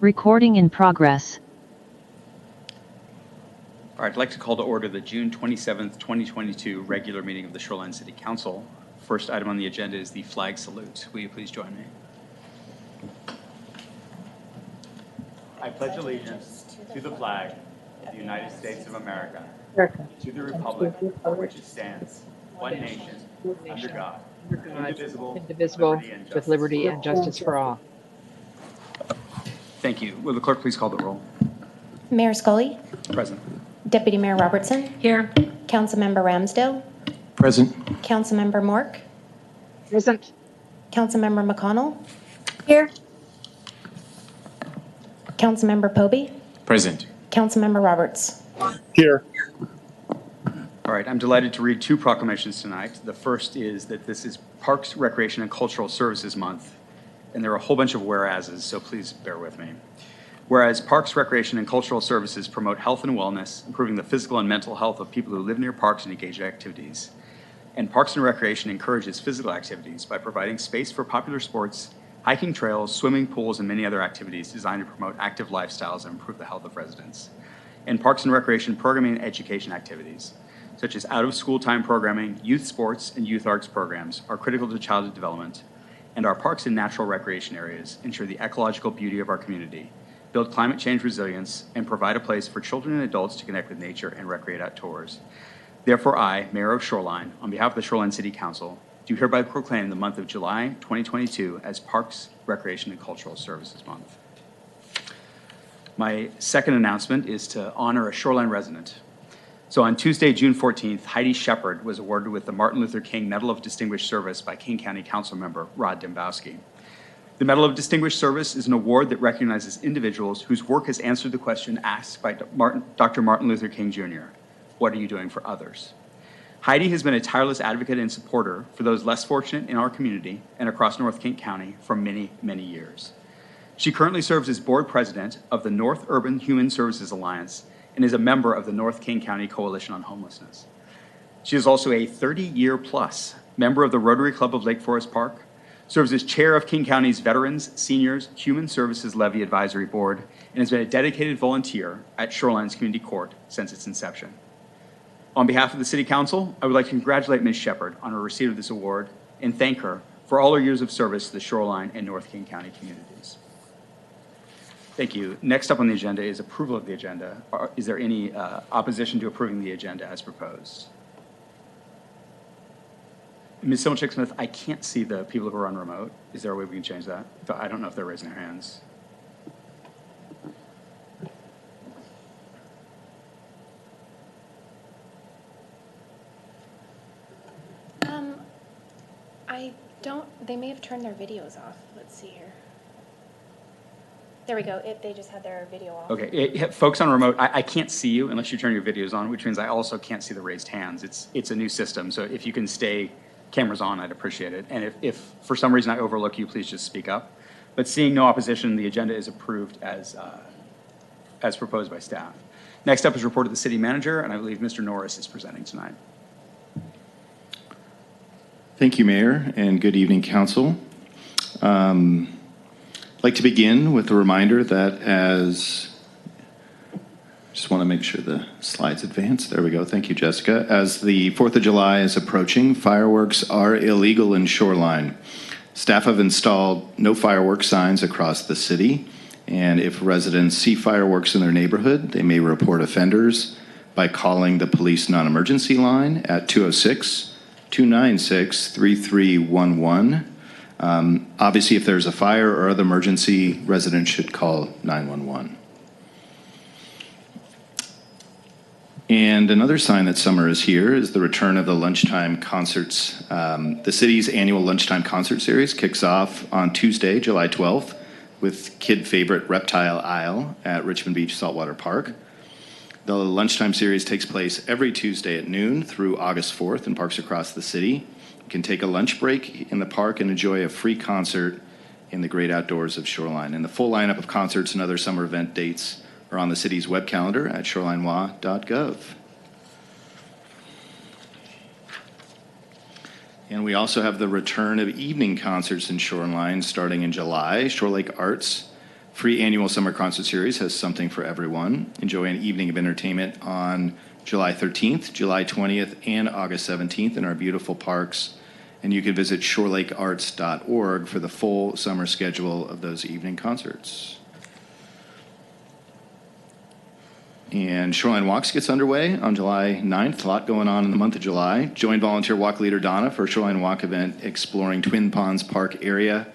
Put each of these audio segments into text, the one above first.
Recording in progress. All right, I'd like to call to order the June 27th, 2022 regular meeting of the Shoreline City Council. First item on the agenda is the flag salute. Will you please join me? I pledge allegiance to the flag of the United States of America, to the republic for which it stands, one nation, under God, indivisible, with liberty and justice for all. Thank you. Will the clerk please call the roll? Mayor Scully. Present. Deputy Mayor Robertson. Here. Councilmember Ramsdale. Present. Councilmember Mork. Present. Councilmember McConnell. Here. Councilmember Poby. Present. Councilmember Roberts. Here. All right, I'm delighted to read two proclamations tonight. The first is that this is Parks, Recreation, and Cultural Services Month, and there are a whole bunch of whereases, so please bear with me. Whereas Parks, Recreation, and Cultural Services promote health and wellness, improving the physical and mental health of people who live near parks and engage in activities. And Parks and Recreation encourages physical activities by providing space for popular sports, hiking trails, swimming pools, and many other activities designed to promote active lifestyles and improve the health of residents. And Parks and Recreation programming and education activities, such as out-of-school time programming, youth sports, and youth arts programs, are critical to childhood development. And our parks and natural recreation areas ensure the ecological beauty of our community, build climate change resilience, and provide a place for children and adults to connect with nature and recreate outdoors. Therefore, I, Mayor of Shoreline, on behalf of the Shoreline City Council, do hereby proclaim the month of July 2022 as Parks, Recreation, and Cultural Services Month. My second announcement is to honor a Shoreline resident. So on Tuesday, June 14th, Heidi Shepard was awarded with the Martin Luther King Medal of Distinguished Service by King County Council member Rod Dembowski. The Medal of Distinguished Service is an award that recognizes individuals whose work has answered the question asked by Dr. Martin Luther King Jr., what are you doing for others? Heidi has been a tireless advocate and supporter for those less fortunate in our community and across North Kent County for many, many years. She currently serves as board president of the North Urban Human Services Alliance and is a member of the North King County Coalition on Homelessness. She is also a 30-year-plus member of the Rotary Club of Lake Forest Park, serves as chair of King County's Veterans, Seniors, Human Services Levy Advisory Board, and has been a dedicated volunteer at Shoreline's Community Court since its inception. On behalf of the City Council, I would like to congratulate Ms. Shepard on her receipt of this award and thank her for all her years of service to the Shoreline and North King County communities. Thank you. Next up on the agenda is approval of the agenda. Is there any opposition to approving the agenda as proposed? Ms. Similchick-Smith, I can't see the people who are on remote. Is there a way we can change that? I don't know if they're raising their hands. They may have turned their videos off. Let's see here. There we go. They just had their video off. Okay, folks on remote, I can't see you unless you turn your videos on, which means I also can't see the raised hands. It's a new system, so if you can stay cameras on, I'd appreciate it. And if for some reason I overlook you, please just speak up. But seeing no opposition, the agenda is approved as proposed by staff. Next up is report of the city manager, and I believe Mr. Norris is presenting tonight. Thank you, Mayor, and good evening, Council. I'd like to begin with a reminder that just want to make sure the slides advance. There we go. Thank you, Jessica. As the 4th of July is approaching, fireworks are illegal in Shoreline. Staff have installed no fireworks signs across the city, and if residents see fireworks in their neighborhood, they may report offenders by calling the police non-emergency line at 206-296-3311. Obviously, if there's a fire or other emergency, residents should call 911. And another sign that summer is here is the return of the Lunchtime Concerts. The city's annual Lunchtime Concert series kicks off on Tuesday, July 12th, with kid favorite Reptile Isle at Richmond Beach Saltwater Park. The Lunchtime series takes place every Tuesday at noon through August 4th in parks across the city. You can take a lunch break in the park and enjoy a free concert in the great outdoors of Shoreline. And the full lineup of concerts and other summer event dates are on the city's web calendar at shorelinelaw.gov. And we also have the return of evening concerts in Shoreline starting in July. Shore Lake Arts free annual summer concert series has something for everyone. Enjoy an evening of entertainment on July 13th, July 20th, and August 17th in our beautiful parks. And you can visit shorelakearts.org for the full summer schedule of those evening concerts. And Shoreline Walks gets underway on July 9th. A lot going on in the month of July. Join volunteer walk leader Donna for a Shoreline Walk event exploring Twin Ponds Park area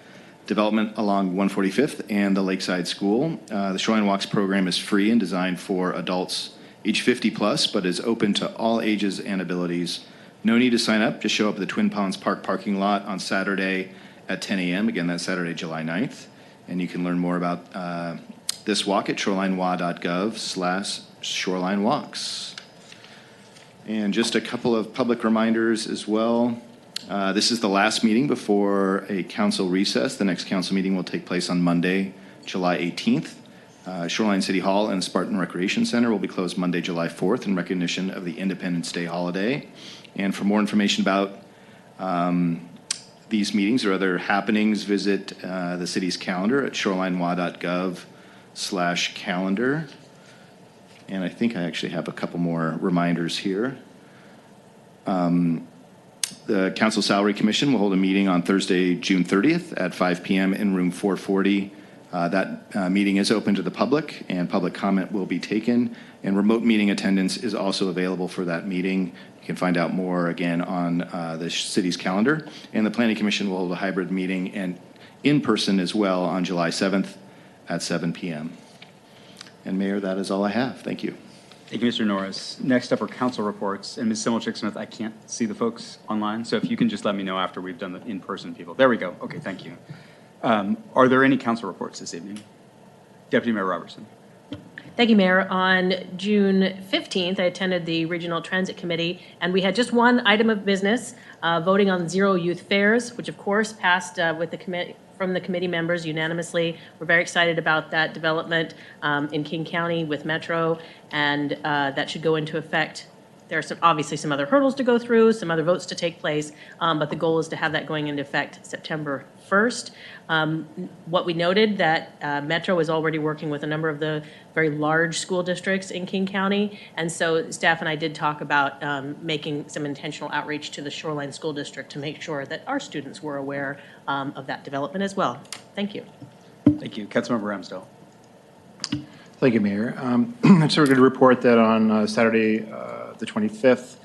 development along 145th and the Lakeside School. The Shoreline Walks program is free and designed for adults age 50 plus, but is open to all ages and abilities. No need to sign up. Just show up at the Twin Ponds Park parking lot on Saturday at 10 a.m. Again, that's Saturday, July 9th. And you can learn more about this walk at shorelinewa.gov/Shoreline Walks. And just a couple of public reminders as well. This is the last meeting before a council recess. The next council meeting will take place on Monday, July 18th. Shoreline City Hall and Spartan Recreation Center will be closed Monday, July 4th in recognition of the Independence Day holiday. And for more information about these meetings or other happenings, visit the city's calendar at shorelinewa.gov/calendar. And I think I actually have a couple more reminders here. The Council Salary Commission will hold a meeting on Thursday, June 30th at 5 p.m. in room 440. That meeting is open to the public, and public comment will be taken. And remote meeting attendance is also available for that meeting. You can find out more, again, on the city's calendar. And the Planning Commission will hold a hybrid meeting and in person as well on July 7th at 7 p.m. And Mayor, that is all I have. Thank you. Thank you, Mr. Norris. Next up are council reports. And Ms. Simmelchick-Smith, I can't see the folks online, so if you can just let me know after we've done the in-person people. There we go. Okay, thank you. Are there any council reports this evening? Deputy Mayor Robertson. Thank you, Mayor. On June 15th, I attended the Regional Transit Committee, and we had just one item of business, voting on Zero Youth Fairs, which of course passed with the from the committee members unanimously. We're very excited about that development in King County with Metro, and that should go into effect. There are obviously some other hurdles to go through, some other votes to take place, but the goal is to have that going into effect September 1st. What we noted that Metro is already working with a number of the very large school districts in King County, and so staff and I did talk about making some intentional outreach to the Shoreline School District to make sure that our students were aware of that development as well. Thank you. Thank you. Councilmember Ramsdell. Thank you, Mayor. So we're going to report that on Saturday, the 25th,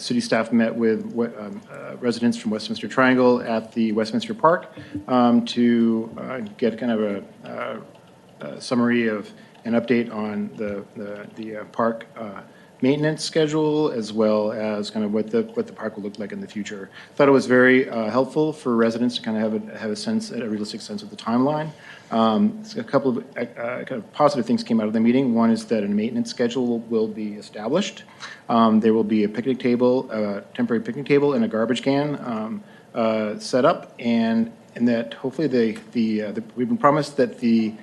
city staff met with residents from Westminster Triangle at the Westminster Park to get kind of a summary of an update on the park maintenance schedule, as well as kind of what the park will look like in the future. Thought it was very helpful for residents to kind of have a realistic sense of the timeline. So a couple of kind of positive things came out of the meeting. One is that a maintenance schedule will be established. There will be a picnic table, temporary picnic table, and a garbage can set up, and that hopefully we've been promised that the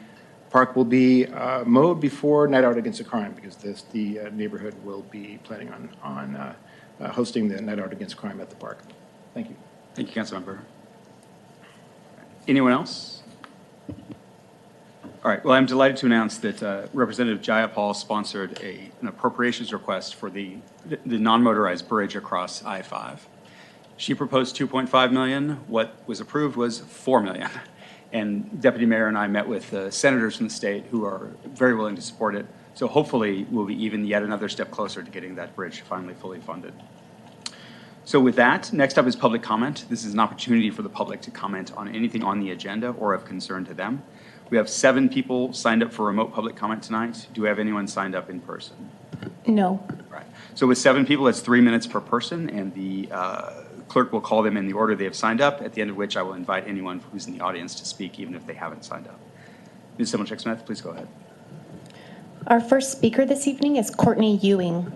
park will be mowed before Night Out Against the Crime, because the neighborhood will be planning on hosting the Night Out Against Crime at the park. Thank you. Thank you, Councilmember. Anyone else? All right. Well, I'm delighted to announce that Representative Jayapal sponsored an appropriations request for the non-motorized bridge across I-5. She proposed $2.5 million. What was approved was $4 million. And Deputy Mayor and I met with senators from the state who are very willing to support it. So hopefully we'll be even yet another step closer to getting that bridge finally fully funded. So with that, next up is public comment. This is an opportunity for the public to comment on anything on the agenda or of concern to them. We have 7 people signed up for remote public comment tonight. Do we have anyone signed up in person? No. Right. So with 7 people, that's 3 minutes per person, and the clerk will call them in the order they have signed up, at the end of which I will invite anyone who's in the audience to speak, even if they haven't signed up. Ms. Simmelchick-Smith, please go ahead. Our first speaker this evening is Courtney Ewing.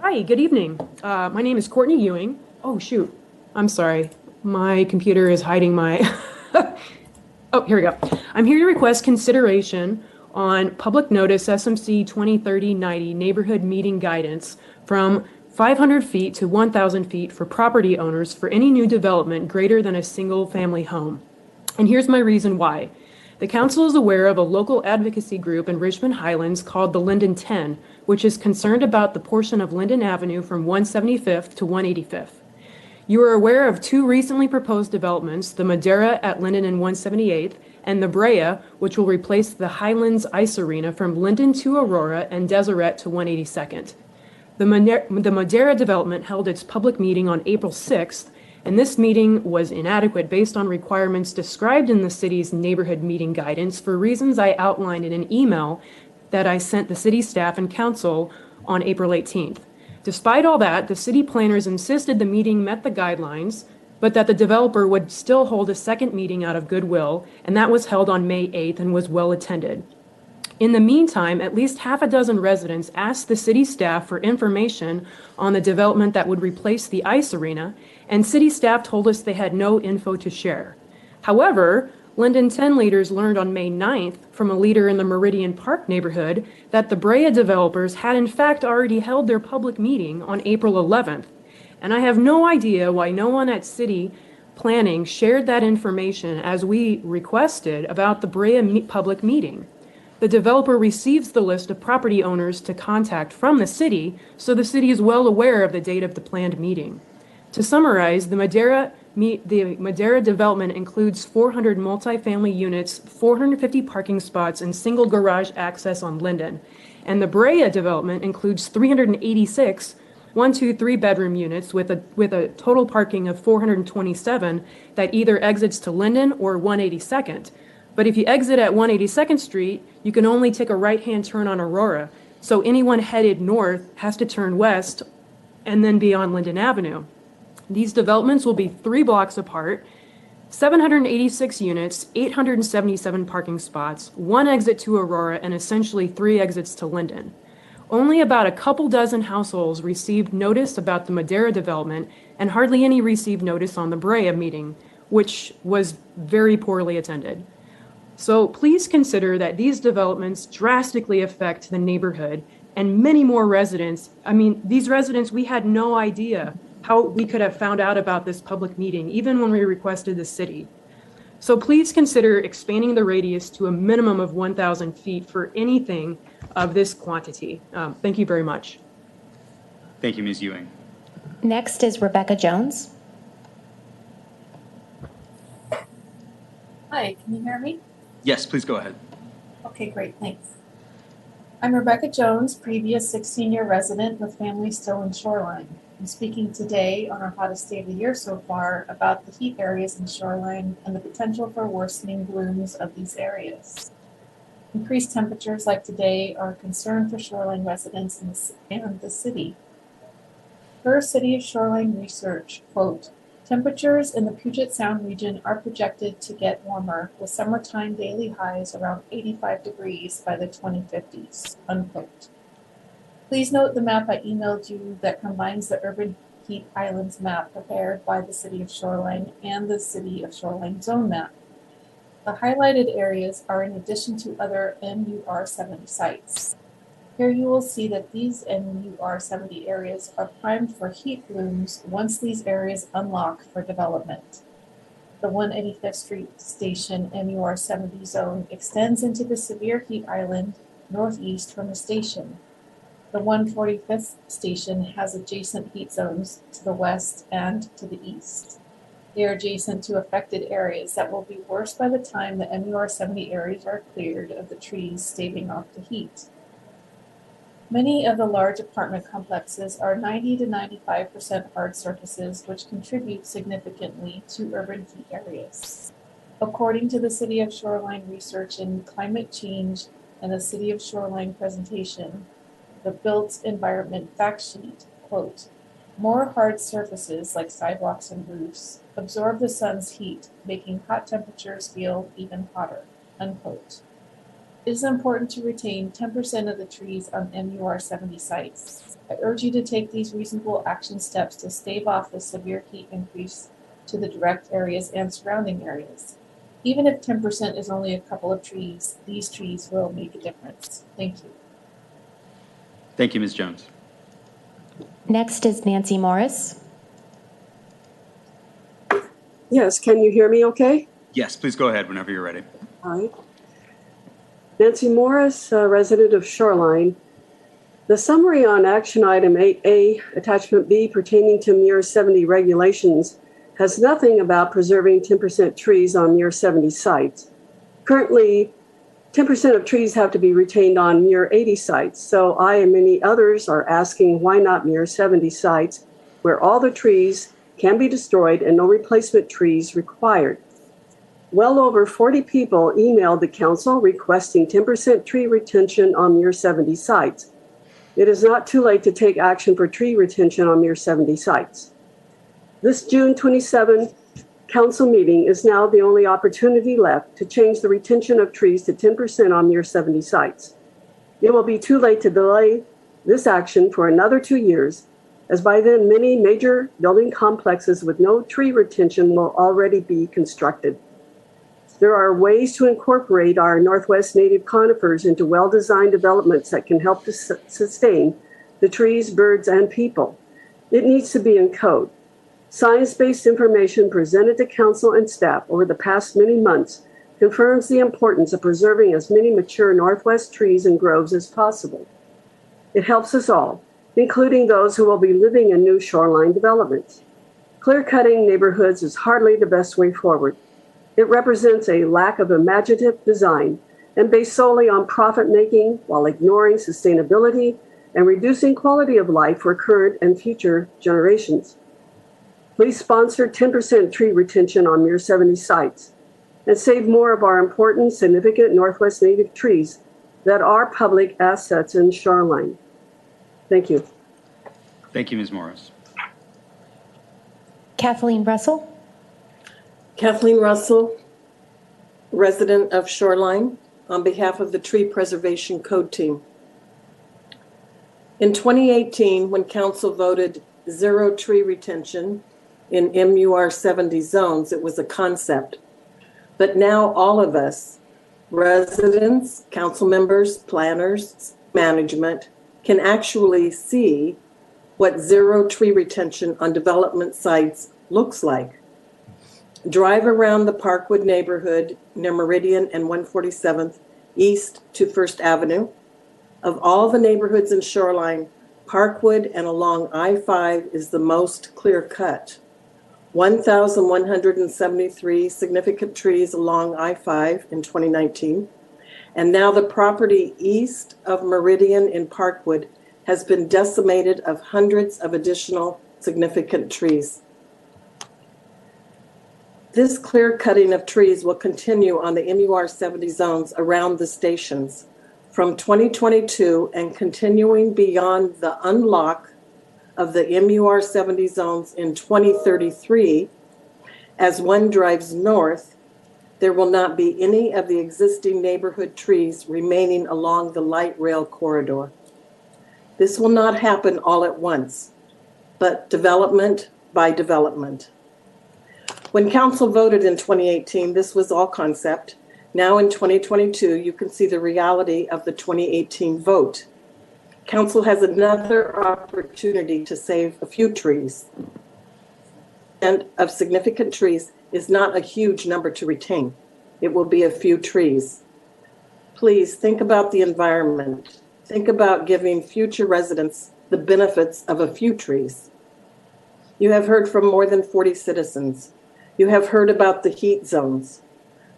Hi, good evening. My name is Courtney Ewing. Oh, shoot. I'm sorry. My computer is hiding my... Oh, here we go. I'm here to request consideration on public notice SMC 2030-90 neighborhood meeting guidance from 500 feet to 1,000 feet for property owners for any new development greater than a single-family home. And here's my reason why. The council is aware of a local advocacy group in Richmond Highlands called the Linden 10, which is concerned about the portion of Linden Avenue from 175th to 185th. You are aware of two recently proposed developments, the Madera at Linden and 178th, and the Brea, which will replace the Highlands Ice Arena from Linden to Aurora and Deseret to 182nd. The Madera development held its public meeting on April 6th, and this meeting was inadequate based on requirements described in the city's neighborhood meeting guidance for reasons I outlined in an email that I sent the city staff and council on April 18th. Despite all that, the city planners insisted the meeting met the guidelines, but that the developer would still hold a second meeting out of goodwill, and that was held on May 8th and was well attended. In the meantime, at least half a dozen residents asked the city staff for information on the development that would replace the ice arena, and city staff told us they had no info to share. However, Linden 10 leaders learned on May 9th from a leader in the Meridian Park neighborhood that the Brea developers had in fact already held their public meeting on April 11th. And I have no idea why no one at city planning shared that information as we requested about the Brea public meeting. The developer receives the list of property owners to contact from the city, so the city is well aware of the date of the planned meeting. To summarize, the Madera development includes 400 multifamily units, 450 parking spots, and single garage access on Linden. And the Brea development includes 386 1-2-3-bedroom units with a total parking of 427 that either exits to Linden or 182nd. But if you exit at 182nd Street, you can only take a right-hand turn on Aurora. So anyone headed north has to turn west and then be on Linden Avenue. These developments will be 3 blocks apart, 786 units, 877 parking spots, 1 exit to Aurora, and essentially 3 exits to Linden. Only about a couple dozen households received notice about the Madera development, and hardly any received notice on the Brea meeting, which was very poorly attended. So please consider that these developments drastically affect the neighborhood and many more residents. I mean, these residents, we had no idea how we could have found out about this public meeting, even when we requested the city. So please consider expanding the radius to a minimum of 1,000 feet for anything of this quantity. Thank you very much. Thank you, Ms. Ewing. Next is Rebecca Jones. Hi, can you hear me? Yes, please go ahead. Okay, great, thanks. I'm Rebecca Jones, previous 16-year resident with family still in Shoreline. I'm speaking today on our hottest day of the year so far about the heat areas in Shoreline and the potential for worsening blooms of these areas. Increased temperatures like today are a concern for Shoreline residents and the city. Per City of Shoreline research, quote, temperatures in the Puget Sound region are projected to get warmer, with summertime daily highs around 85 degrees by the 2050s, unquote. Please note the map I emailed you that combines the urban heat islands map prepared by the City of Shoreline and the City of Shoreline zone map. The highlighted areas are in addition to other MUR 70 sites. Here you will see that these MUR 70 areas are primed for heat blooms once these areas unlock for development. The 185th Street Station MUR 70 zone extends into the severe heat island northeast from the station. The 145th station has adjacent heat zones to the west and to the east. They are adjacent to affected areas that will be worse by the time the MUR 70 areas are cleared of the trees staving off the heat. Many of the large apartment complexes are 90 to 95% hard surfaces, which contribute significantly to urban heat areas. According to the City of Shoreline research in climate change and the City of Shoreline presentation, the built environment fact sheet, quote, more hard surfaces like sidewalks and roofs absorb the sun's heat, making hot temperatures feel even hotter, unquote. It is important to retain 10% of the trees on MUR 70 sites. I urge you to take these reasonable action steps to stave off the severe heat increase to the direct areas and surrounding areas. Even if 10% is only a couple of trees, these trees will make a difference. Thank you. Thank you, Ms. Jones. Next is Nancy Morris. Yes, can you hear me okay? Yes, please go ahead whenever you're ready. All right. Nancy Morris, resident of Shoreline. The summary on action item 8A, attachment B pertaining to Muir 70 regulations has nothing about preserving 10% trees on Muir 70 sites. Currently, 10% of trees have to be retained on Muir 80 sites, so I and many others are asking why not Muir 70 sites where all the trees can be destroyed and no replacement trees required. Well over 40 people emailed the council requesting 10% tree retention on Muir 70 sites. It is not too late to take action for tree retention on Muir 70 sites. This June 27 council meeting is now the only opportunity left to change the retention of trees to 10% on Muir 70 sites. It will be too late to delay this action for another 2 years, as by then many major building complexes with no tree retention will already be constructed. There are ways to incorporate our Northwest native conifers into well-designed developments that can help to sustain the trees, birds, and people. It needs to be in code. Science-based information presented to council and staff over the past many months confirms the importance of preserving as many mature Northwest trees and groves as possible. It helps us all, including those who will be living in new shoreline developments. Clear-cutting neighborhoods is hardly the best way forward. It represents a lack of imaginative design and based solely on profit-making while ignoring sustainability and reducing quality of life for current and future generations. Please sponsor 10% tree retention on Muir 70 sites and save more of our important, significant Northwest native trees that are public assets in Shoreline. Thank you. Thank you, Ms. Morris. Kathleen Russell. Kathleen Russell, resident of Shoreline, on behalf of the Tree Preservation Code Team. In 2018, when council voted zero tree retention in MUR 70 zones, it was a concept. But now all of us, residents, council members, planners, management, can actually see what zero tree retention on development sites looks like. Drive around the Parkwood neighborhood near Meridian and 147th east to First Avenue. Of all the neighborhoods in Shoreline, Parkwood and along I-5 is the most clear-cut. 1,173 significant trees along I-5 in 2019. And now the property east of Meridian in Parkwood has been decimated of hundreds of additional significant trees. This clear cutting of trees will continue on the MUR 70 zones around the stations from 2022 and continuing beyond the unlock of the MUR 70 zones in 2033. As one drives north, there will not be any of the existing neighborhood trees remaining along the light rail corridor. This will not happen all at once, but development by development. When council voted in 2018, this was all concept. Now in 2022, you can see the reality of the 2018 vote. Council has another opportunity to save a few trees. And of significant trees is not a huge number to retain. It will be a few trees. Please think about the environment. Think about giving future residents the benefits of a few trees. You have heard from more than 40 citizens. You have heard about the heat zones.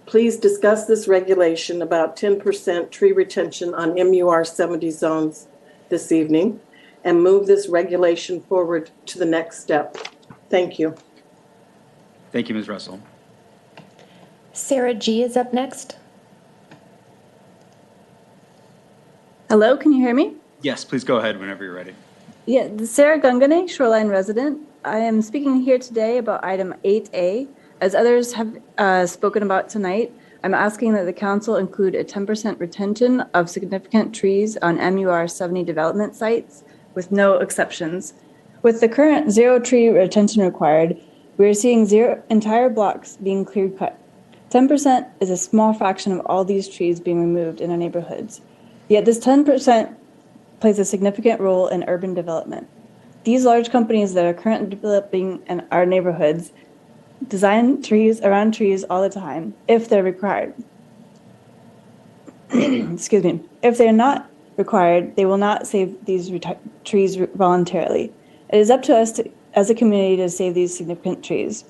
Please discuss this regulation about 10% tree retention on MUR 70 zones this evening and move this regulation forward to the next step. Thank you. Thank you, Ms. Russell. Sarah G. is up next. Hello, can you hear me? Yes, please go ahead whenever you're ready. Yeah, Sarah Gungane, Shoreline resident. I am speaking here today about item 8A. As others have spoken about tonight, I'm asking that the council include a 10% retention of significant trees on MUR 70 development sites with no exceptions. With the current zero tree retention required, we are seeing entire blocks being clear cut. 10% is a small fraction of all these trees being removed in our neighborhoods. Yet this 10% plays a significant role in urban development. These large companies that are currently developing in our neighborhoods design trees around trees all the time, if they're required. Excuse me. If they're not required, they will not save these trees voluntarily. It is up to us as a community to save these significant trees.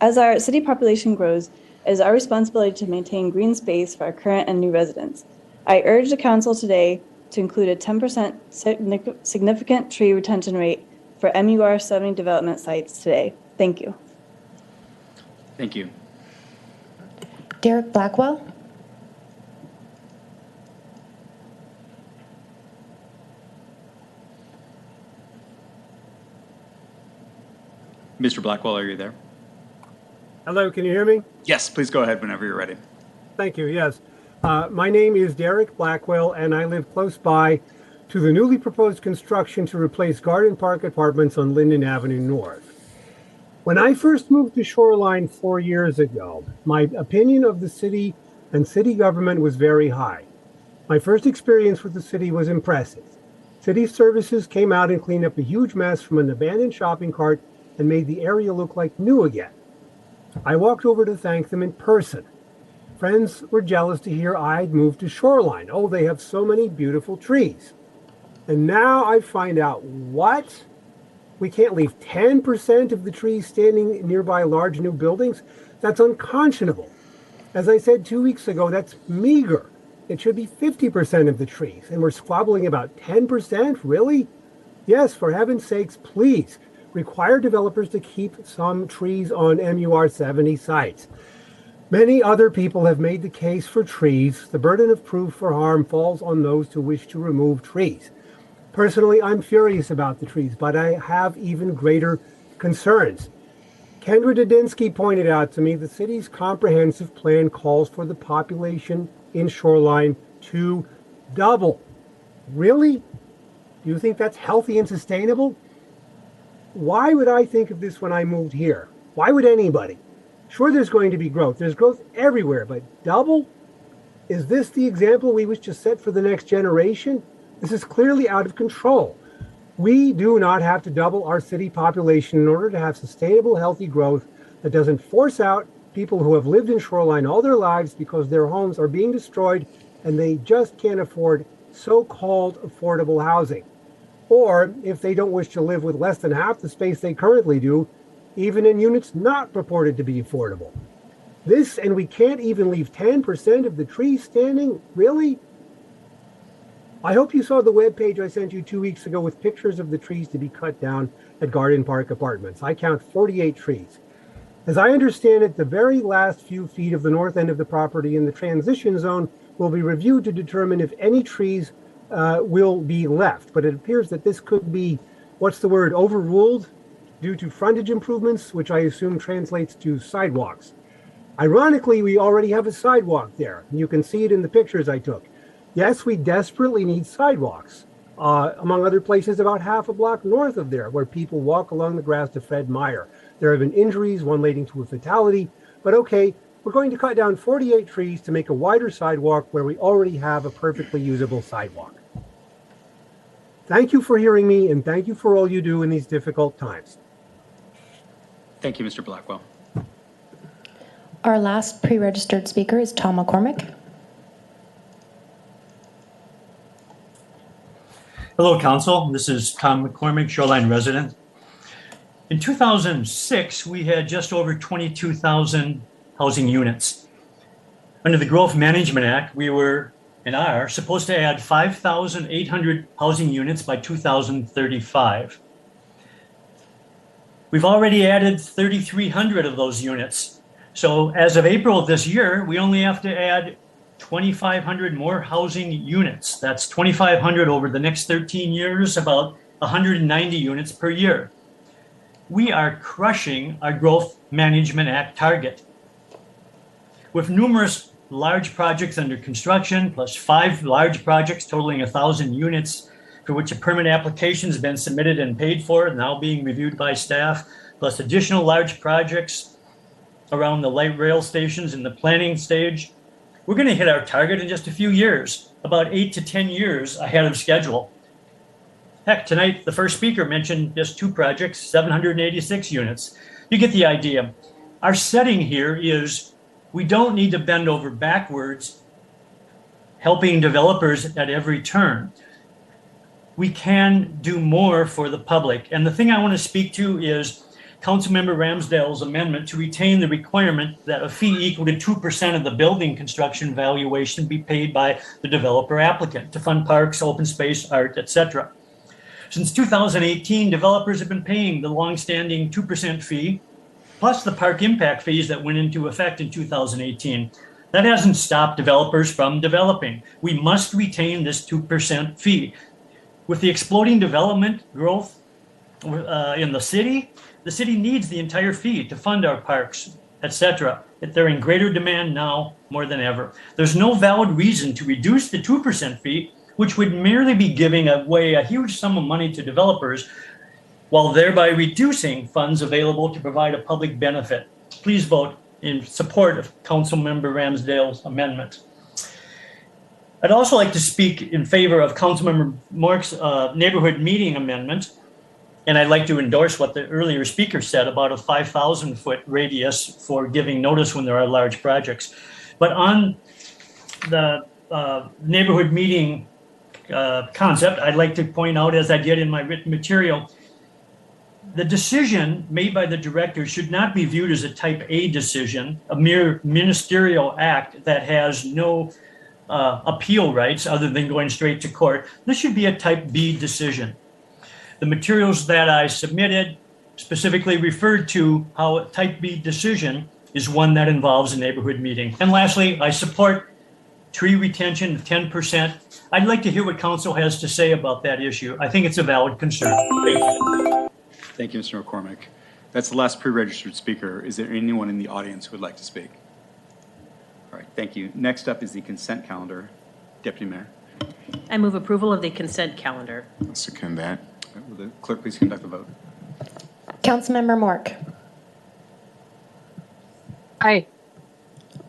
As our city population grows, it is our responsibility to maintain green space for our current and new residents. I urge the council today to include a 10% significant tree retention rate for MUR 70 development sites today. Thank you. Thank you. Derek Blackwell? Mr. Blackwell, are you there? Hello, can you hear me? Yes, please go ahead whenever you're ready. Thank you, yes. My name is Derek Blackwell, and I live close by to the newly proposed construction to replace Garden Park Apartments on Linden Avenue North. When I first moved to Shoreline 4 years ago, my opinion of the city and city government was very high. My first experience with the city was impressive. City services came out and cleaned up a huge mess from an abandoned shopping cart and made the area look like new again. I walked over to thank them in person. Friends were jealous to hear I'd moved to Shoreline. Oh, they have so many beautiful trees. And now I find out what? We can't leave 10% of the trees standing nearby large new buildings? That's unconscionable. As I said 2 weeks ago, that's meager. It should be 50% of the trees. And we're squabbling about 10%? Really? Yes, for heaven's sakes, please require developers to keep some trees on MUR 70 sites. Many other people have made the case for trees. The burden of proof for harm falls on those who wish to remove trees. Personally, I'm furious about the trees, but I have even greater concerns. Kendra Dudinsky pointed out to me the city's comprehensive plan calls for the population in Shoreline to double. Really? Do you think that's healthy and sustainable? Why would I think of this when I moved here? Why would anybody? Sure, there's going to be growth. There's growth everywhere, but double? Is this the example we wish to set for the next generation? This is clearly out of control. We do not have to double our city population in order to have sustainable, healthy growth that doesn't force out people who have lived in Shoreline all their lives because their homes are being destroyed and they just can't afford so-called affordable housing. Or if they don't wish to live with less than half the space they currently do, even in units not purported to be affordable. This, and we can't even leave 10% of the trees standing? Really? I hope you saw the webpage I sent you 2 weeks ago with pictures of the trees to be cut down at Garden Park Apartments. I count 48 trees. As I understand it, the very last few feet of the north end of the property in the transition zone will be reviewed to determine if any trees will be left. But it appears that this could be, overruled due to frontage improvements, which I assume translates to sidewalks. Ironically, we already have a sidewalk there. You can see it in the pictures I took. Yes, we desperately need sidewalks, among other places about half a block north of there, where people walk along the grass to Fred Meyer. There have been injuries, one leading to a fatality, but okay, we're going to cut down 48 trees to make a wider sidewalk where we already have a perfectly usable sidewalk. Thank you for hearing me, and thank you for all you do in these difficult times. Thank you, Mr. Blackwell. Our last pre-registered speaker is Tom McCormick. Hello, Council. This is Tom McCormick, Shoreline resident. In 2006, we had just over 22,000 housing units. Under the Growth Management Act, we were and are supposed to add 5,800 housing units by 2035. We've already added 3,300 of those units. So as of April of this year, we only have to add 2,500 more housing units. That's 2,500 over the next 13 years, about 190 units per year. We are crushing our Growth Management Act target. With numerous large projects under construction, plus 5 large projects totaling 1,000 units, for which a permit application has been submitted and paid for, now being reviewed by staff, plus additional large projects around the light rail stations in the planning stage, we're going to hit our target in just a few years, about 8 to 10 years ahead of schedule. Heck, tonight, the first speaker mentioned just 2 projects, 786 units. You get the idea. Our setting here is we don't need to bend over backwards helping developers at every turn. We can do more for the public. And the thing I want to speak to is Councilmember Ramsdale's amendment to retain the requirement that a fee equal to 2% of the building construction valuation be paid by the developer applicant to fund parks, open space, art, etc. Since 2018, developers have been paying the longstanding 2% fee, plus the park impact fees that went into effect in 2018. That hasn't stopped developers from developing. We must retain this 2% fee. With the exploding development growth in the city needs the entire fee to fund our parks, etc. They're in greater demand now more than ever. There's no valid reason to reduce the 2% fee, which would merely be giving away a huge sum of money to developers while thereby reducing funds available to provide a public benefit. Please vote in support of Councilmember Ramsdale's amendment. I'd also like to speak in favor of Councilmember Mork's neighborhood meeting amendment. And I'd like to endorse what the earlier speaker said about a 5,000-foot radius for giving notice when there are large projects. But on the neighborhood meeting concept, I'd like to point out, as I did in my written material, the decision made by the director should not be viewed as a type A decision, a mere ministerial act that has no appeal rights other than going straight to court. This should be a type B decision. The materials that I submitted specifically referred to how a type B decision is one that involves a neighborhood meeting. And lastly, I support tree retention of 10%. I'd like to hear what council has to say about that issue. I think it's a valid concern. Thank you. Thank you, Mr. McCormick. That's the last pre-registered speaker. Is there anyone in the audience who would like to speak? All right, thank you. Next up is the consent calendar. Deputy Mayor. I move approval of the consent calendar. I'll second that. Will the clerk please conduct the vote? Councilmember Mork. Aye.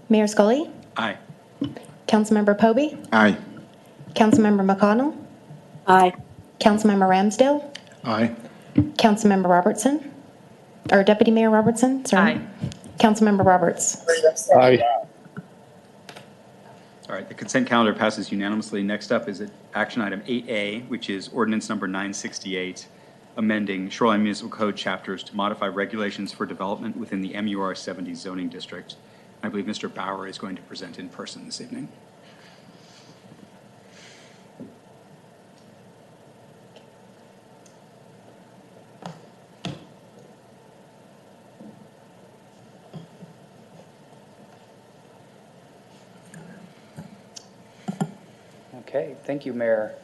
Mayor Scully. Aye. Councilmember Poby. Aye. Councilmember McConnell. Aye. Councilmember Ramsdale. Aye. Councilmember Robertson. Or Deputy Mayor Robertson, sorry. Aye. Councilmember Roberts. Aye. All right, the consent calendar passes unanimously. Next up is action item 8A, which is ordinance number 968, amending Shoreline Municipal Code chapters to modify regulations for development within the MUR 70 zoning district. I believe Mr. Bauer is going to present in person this evening. Okay, thank you, Mayor.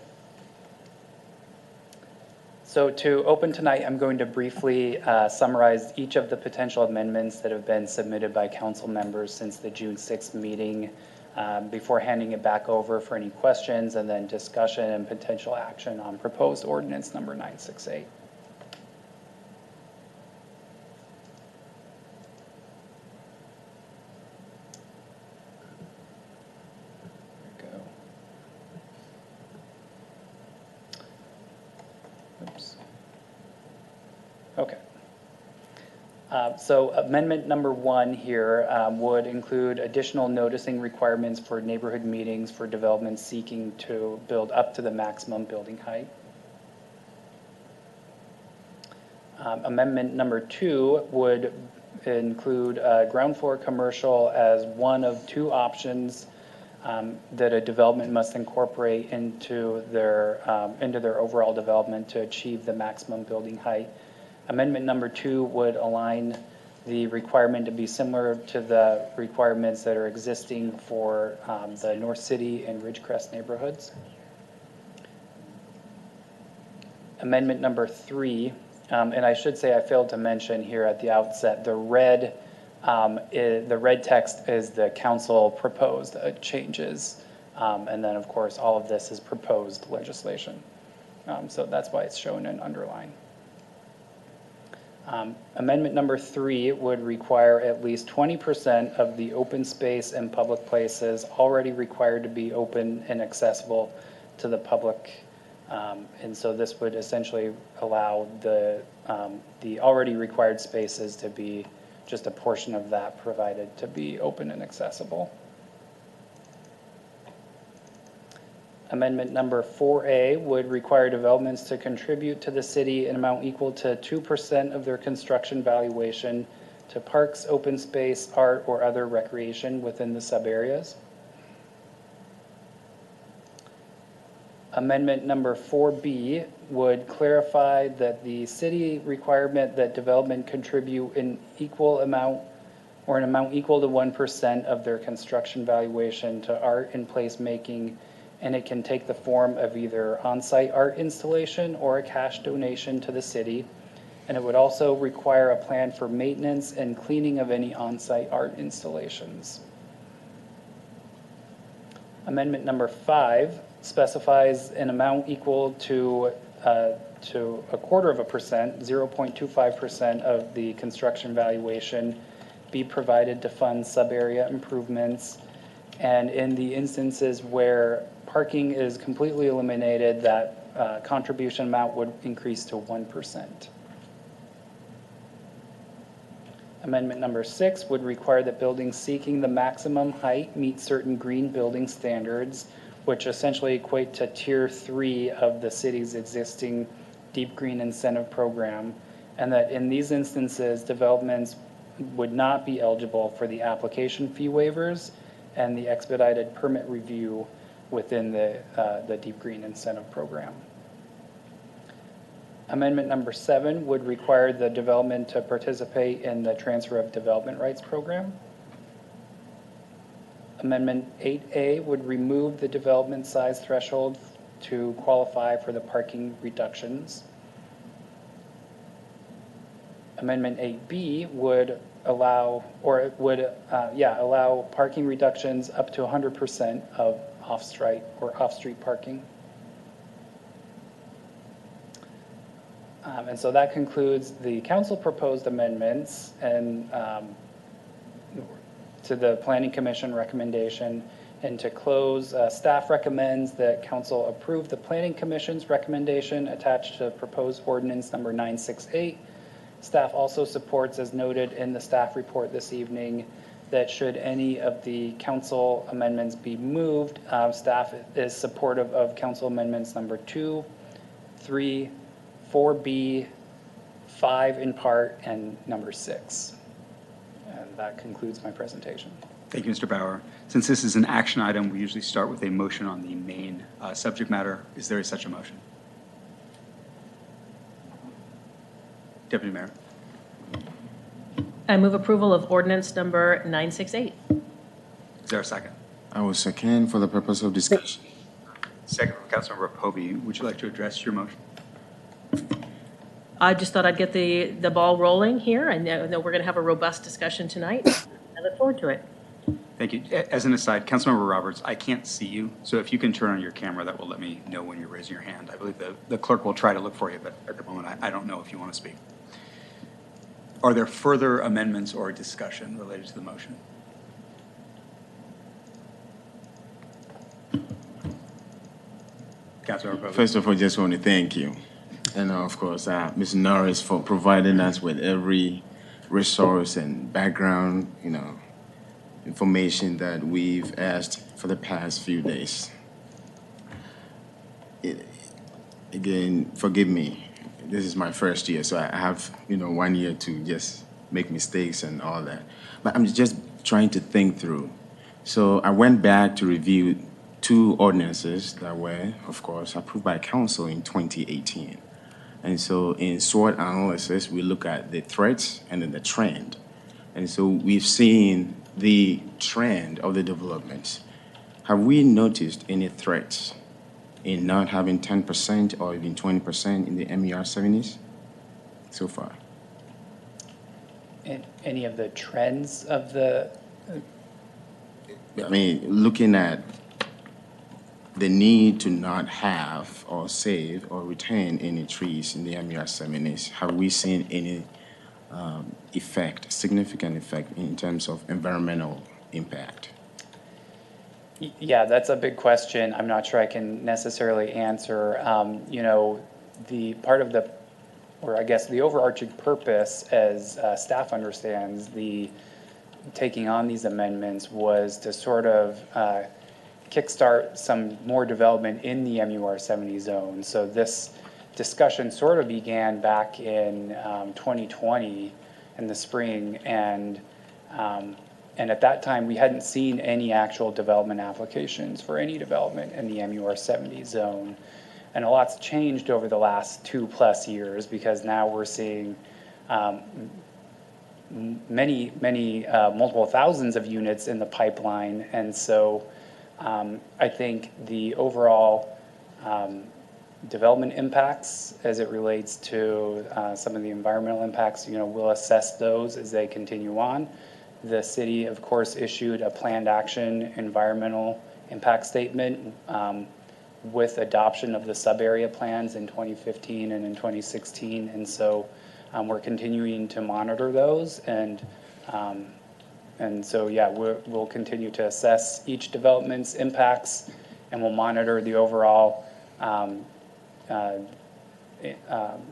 So to open tonight, I'm going to briefly summarize each of the potential amendments that have been submitted by council members since the June 6th meeting before handing it back over for any questions and then discussion and potential action on proposed ordinance number 968. Okay. So amendment number 1 here would include additional noticing requirements for neighborhood meetings for developments seeking to build up to the maximum building height. Amendment number 2 would include ground floor commercial as one of 2 options that a development must incorporate into their overall development to achieve the maximum building height. Amendment number 2 would align the requirement to be similar to the requirements that are existing for the North City and Ridgecrest neighborhoods. Amendment number 3, and I should say I failed to mention here at the outset, the red text is the council proposed changes. And then, of course, all of this is proposed legislation. So that's why it's shown in underline. Amendment number 3 would require at least 20% of the open space and public places already required to be open and accessible to the public And so this would essentially allow the already required spaces to be just a portion of that provided to be open and accessible. Amendment number 4A would require developments to contribute to the city an amount equal to 2% of their construction valuation to parks, open space, art, or other recreation within the subareas. Amendment number 4B would clarify that the city requirement that development contribute an equal amount or an amount equal to 1% of their construction valuation to art and placemaking, and it can take the form of either on-site art installation or a cash donation to the city. And it would also require a plan for maintenance and cleaning of any on-site art installations. Amendment number 5 specifies an amount equal to 0.25%, 0.25% of the construction valuation be provided to fund sub-area improvements. And in the instances where parking is completely eliminated, that contribution amount would increase to 1%. Amendment number 6 would require that buildings seeking the maximum height meet certain green building standards, which essentially equate to Tier 3 of the city's existing deep green incentive program, and that in these instances, developments would not be eligible for the application fee waivers and the expedited permit review within the deep green incentive program. Amendment number 7 would require the development to participate in the transfer of development rights program. Amendment 8A would remove the development size threshold to qualify for the parking reductions. Amendment 8B would allow, or it would, allow parking reductions up to 100% of off-street parking. And so that concludes the council proposed amendments and to the Planning Commission recommendation. And to close, staff recommends that council approve the Planning Commission's recommendation attached to proposed ordinance number 968. Staff also supports, as noted in the staff report this evening, that should any of the council amendments be moved, staff is supportive of council amendments number 2, 3, 4B, 5 in part, and number 6. And that concludes my presentation. Thank you, Mr. Bauer. Since this is an action item, we usually start with a motion on the main subject matter. Is there such a motion? Deputy Mayor. I move approval of ordinance number 968. Is there a second? I will second for the purpose of discussion. Second from Councilmember Povey. Would you like to address your motion? I just thought I'd get the ball rolling here. I know we're going to have a robust discussion tonight. I look forward to it. Thank you. As an aside, Councilmember Roberts, I can't see you, so if you can turn on your camera, that will let me know when you're raising your hand. I believe the clerk will try to look for you, but at the moment, I don't know if you want to speak. Are there further amendments or discussion related to the motion? Councilmember Povey. First of all, just want to thank you. And of course, Ms. Norris for providing us with every resource and background, information that we've asked for the past few days. Again, forgive me. This is my first year, so I have, 1 year to just make mistakes and all that. But I'm just trying to think through. So I went back to review 2 ordinances that were, of course, approved by council in 2018. And so in SWOT analysis, we look at the threats and then the trend. And so we've seen the trend of the developments. Have we noticed any threats in not having 10% or even 20% in the MER 70s so far? Any of the trends of the? I mean, looking at the need to not have or save or retain any trees in the MER 70s, have we seen any significant effect in terms of environmental impact? Yeah, that's a big question. I'm not sure I can necessarily answer. You know, the part of the, or I guess the overarching purpose, as staff understands, the taking on these amendments was to sort of kickstart some more development in the MUR 70 zone. So this discussion sort of began back in 2020 in the spring, and at that time we hadn't seen any actual development applications for any development in the MUR 70 zone. And a lot's changed over the last 2+ years, because now we're seeing many multiple thousands of units in the pipeline. And so I think the overall development impacts as it relates to some of the environmental impacts, you know, we'll assess those as they continue on. The city, of course, issued a planned action environmental impact statement with adoption of the sub-area plans in 2015 and in 2016. And so we're continuing to monitor those, and so, yeah, we'll continue to assess each development's impacts, and we'll monitor the overall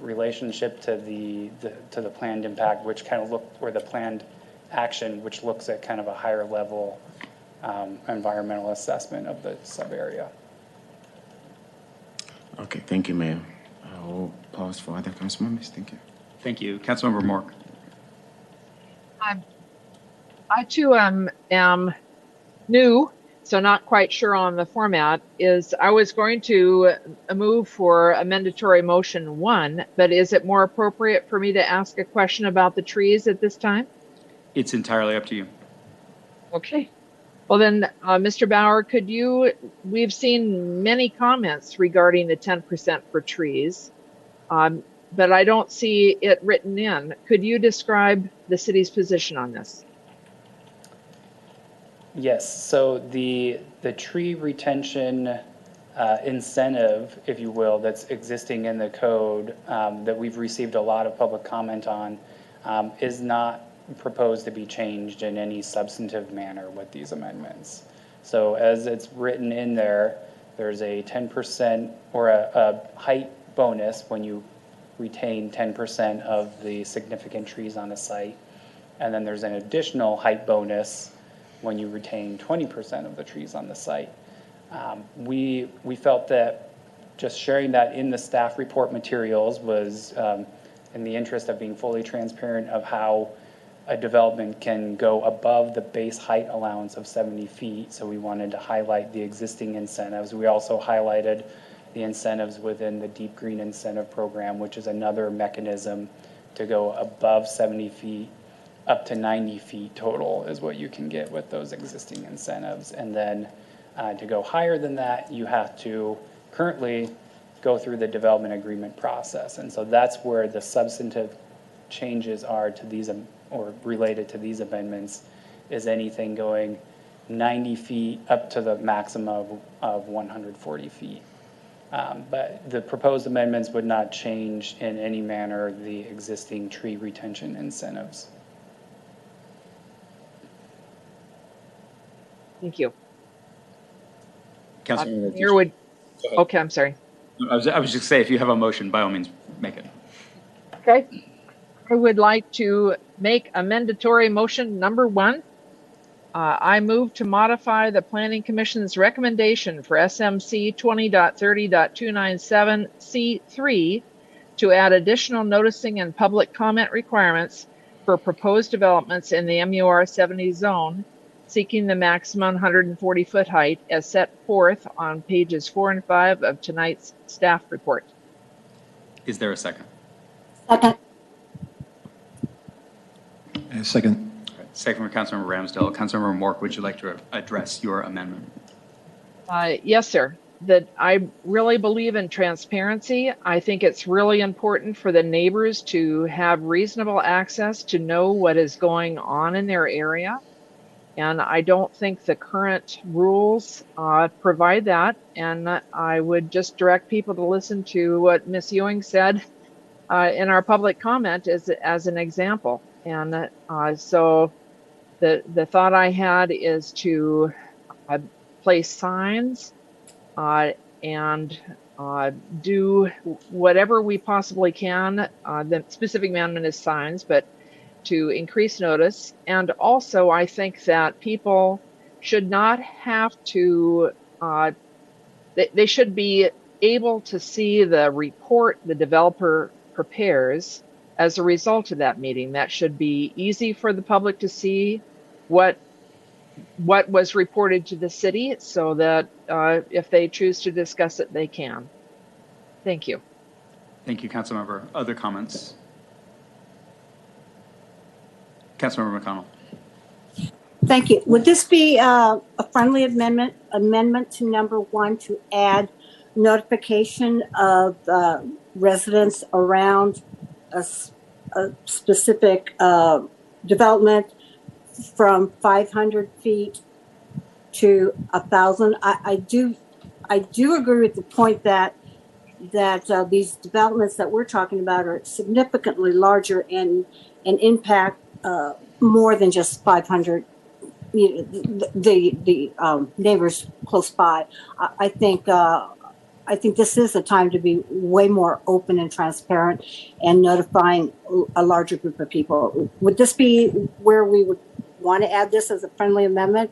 relationship to the planned impact, which kind of or the planned action, which looks at kind of a higher level environmental assessment of the sub-area. Okay, thank you, Mayor. I will pause for other council members. Thank you. Thank you. Councilmember Mork. I too am new, so not quite sure on the format. I was going to move for amendatory motion 1, but is it more appropriate for me to ask a question about the trees at this time? It's entirely up to you. Okay. Well then, Mr. Bauer, we've seen many comments regarding the 10% for trees, but I don't see it written in. Could you describe the city's position on this? Yes, so the tree retention incentive, if you will, that's existing in the code that we've received a lot of public comment on is not proposed to be changed in any substantive manner with these amendments. So as it's written in there, there's a 10% or a height bonus when you retain 10% of the significant trees on a site. And then there's an additional height bonus when you retain 20% of the trees on the site. We felt that just sharing that in the staff report materials was in the interest of being fully transparent of how a development can go above the base height allowance of 70 feet. So we wanted to highlight the existing incentives. We also highlighted the incentives within the Deep Green Incentive Program, which is another mechanism to go above 70 feet, up to 90 feet total is what you can get with those existing incentives. And then to go higher than that, you have to currently go through the development agreement process. And so that's where the substantive changes are to these, or related to these amendments, is anything going 90 feet up to the maximum of 140 feet. But the proposed amendments would not change in any manner the existing tree retention incentives. Thank you. Councilmember, okay, I'm sorry. I was just saying, if you have a motion, by all means, make it. Okay. I would like to make amendatory motion number 1. I move to modify the Planning Commission's recommendation for SMC 20.30.297 C3 to add additional noticing and public comment requirements for proposed developments in the MUR 70 zone, seeking the maximum 140-foot height as set forth on pages 4 and 5 of tonight's staff report. Is there a second? Second. Second. Second from Councilmember Ramsdell. Councilmember Mork, would you like to address your amendment? Yes, sir. That I really believe in transparency. I think it's really important for the neighbors to have reasonable access to know what is going on in their area. And I don't think the current rules provide that. And I would just direct people to listen to what Ms. Ewing said in our public comment as an example. And so the thought I had is to replace signs, and do whatever we possibly can. The specific amendment is signs, but to increase notice. And also, I think that people should not have to, they should be able to see the report the developer prepares as a result of that meeting. That should be easy for the public to see what was reported to the city, so that if they choose to discuss it, they can. Thank you. Thank you, Councilmember. Other comments? Councilmember McConnell. Thank you. Would this be a friendly amendment to number 1 to add notification of residents around a specific development from 500 feet to 1,000? I do agree with the point that these developments that we're talking about are significantly larger and impact more than just 500. The neighbors close by. I think this is a time to be way more open and transparent and notifying a larger group of people. Would this be where we would want to add this as a friendly amendment?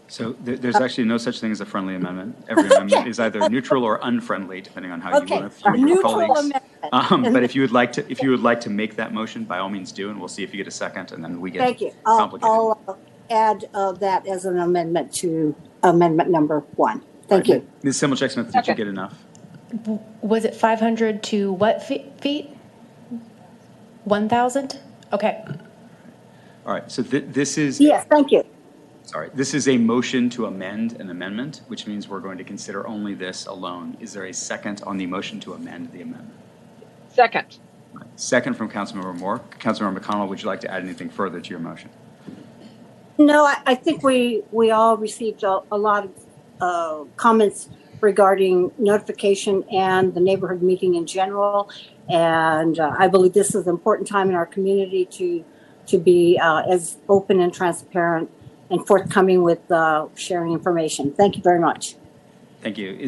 So there's actually no such thing as a friendly amendment. Every amendment is either neutral or unfriendly, depending on how you want to view your colleagues. But if you would like to make that motion, by all means do, and we'll see if you get a second, and then we get Thank you. complicated. I'll add that as an amendment to amendment number 1. Thank you. Ms. Similchek-Smith, did you get enough? Was it 500 to what feet? 1,000? Okay. All right, so this is... Yes, thank you. Sorry, this is a motion to amend an amendment, which means we're going to consider only this alone. Is there a second on the motion to amend the amendment? Second. Second from Councilmember Moore. Councilmember McConnell, would you like to add anything further to your motion? No, I think we all received a lot of comments regarding notification and the neighborhood meeting in general. And I believe this is an important time in our community to be as open and transparent and forthcoming with sharing information. Thank you very much. Thank you.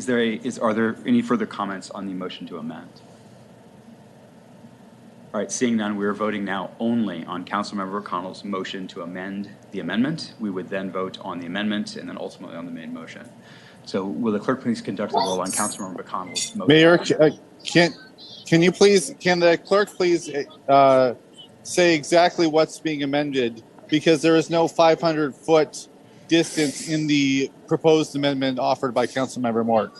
Are there any further comments on the motion to amend? All right, seeing none, we are voting now only on Councilmember McConnell's motion to amend the amendment. We would then vote on the amendment and then ultimately on the main motion. So will the clerk please conduct the roll on Councilmember McConnell's motion? Mayor, can the clerk please say exactly what's being amended? Because there is no 500-foot distance in the proposed amendment offered by Councilmember Moore.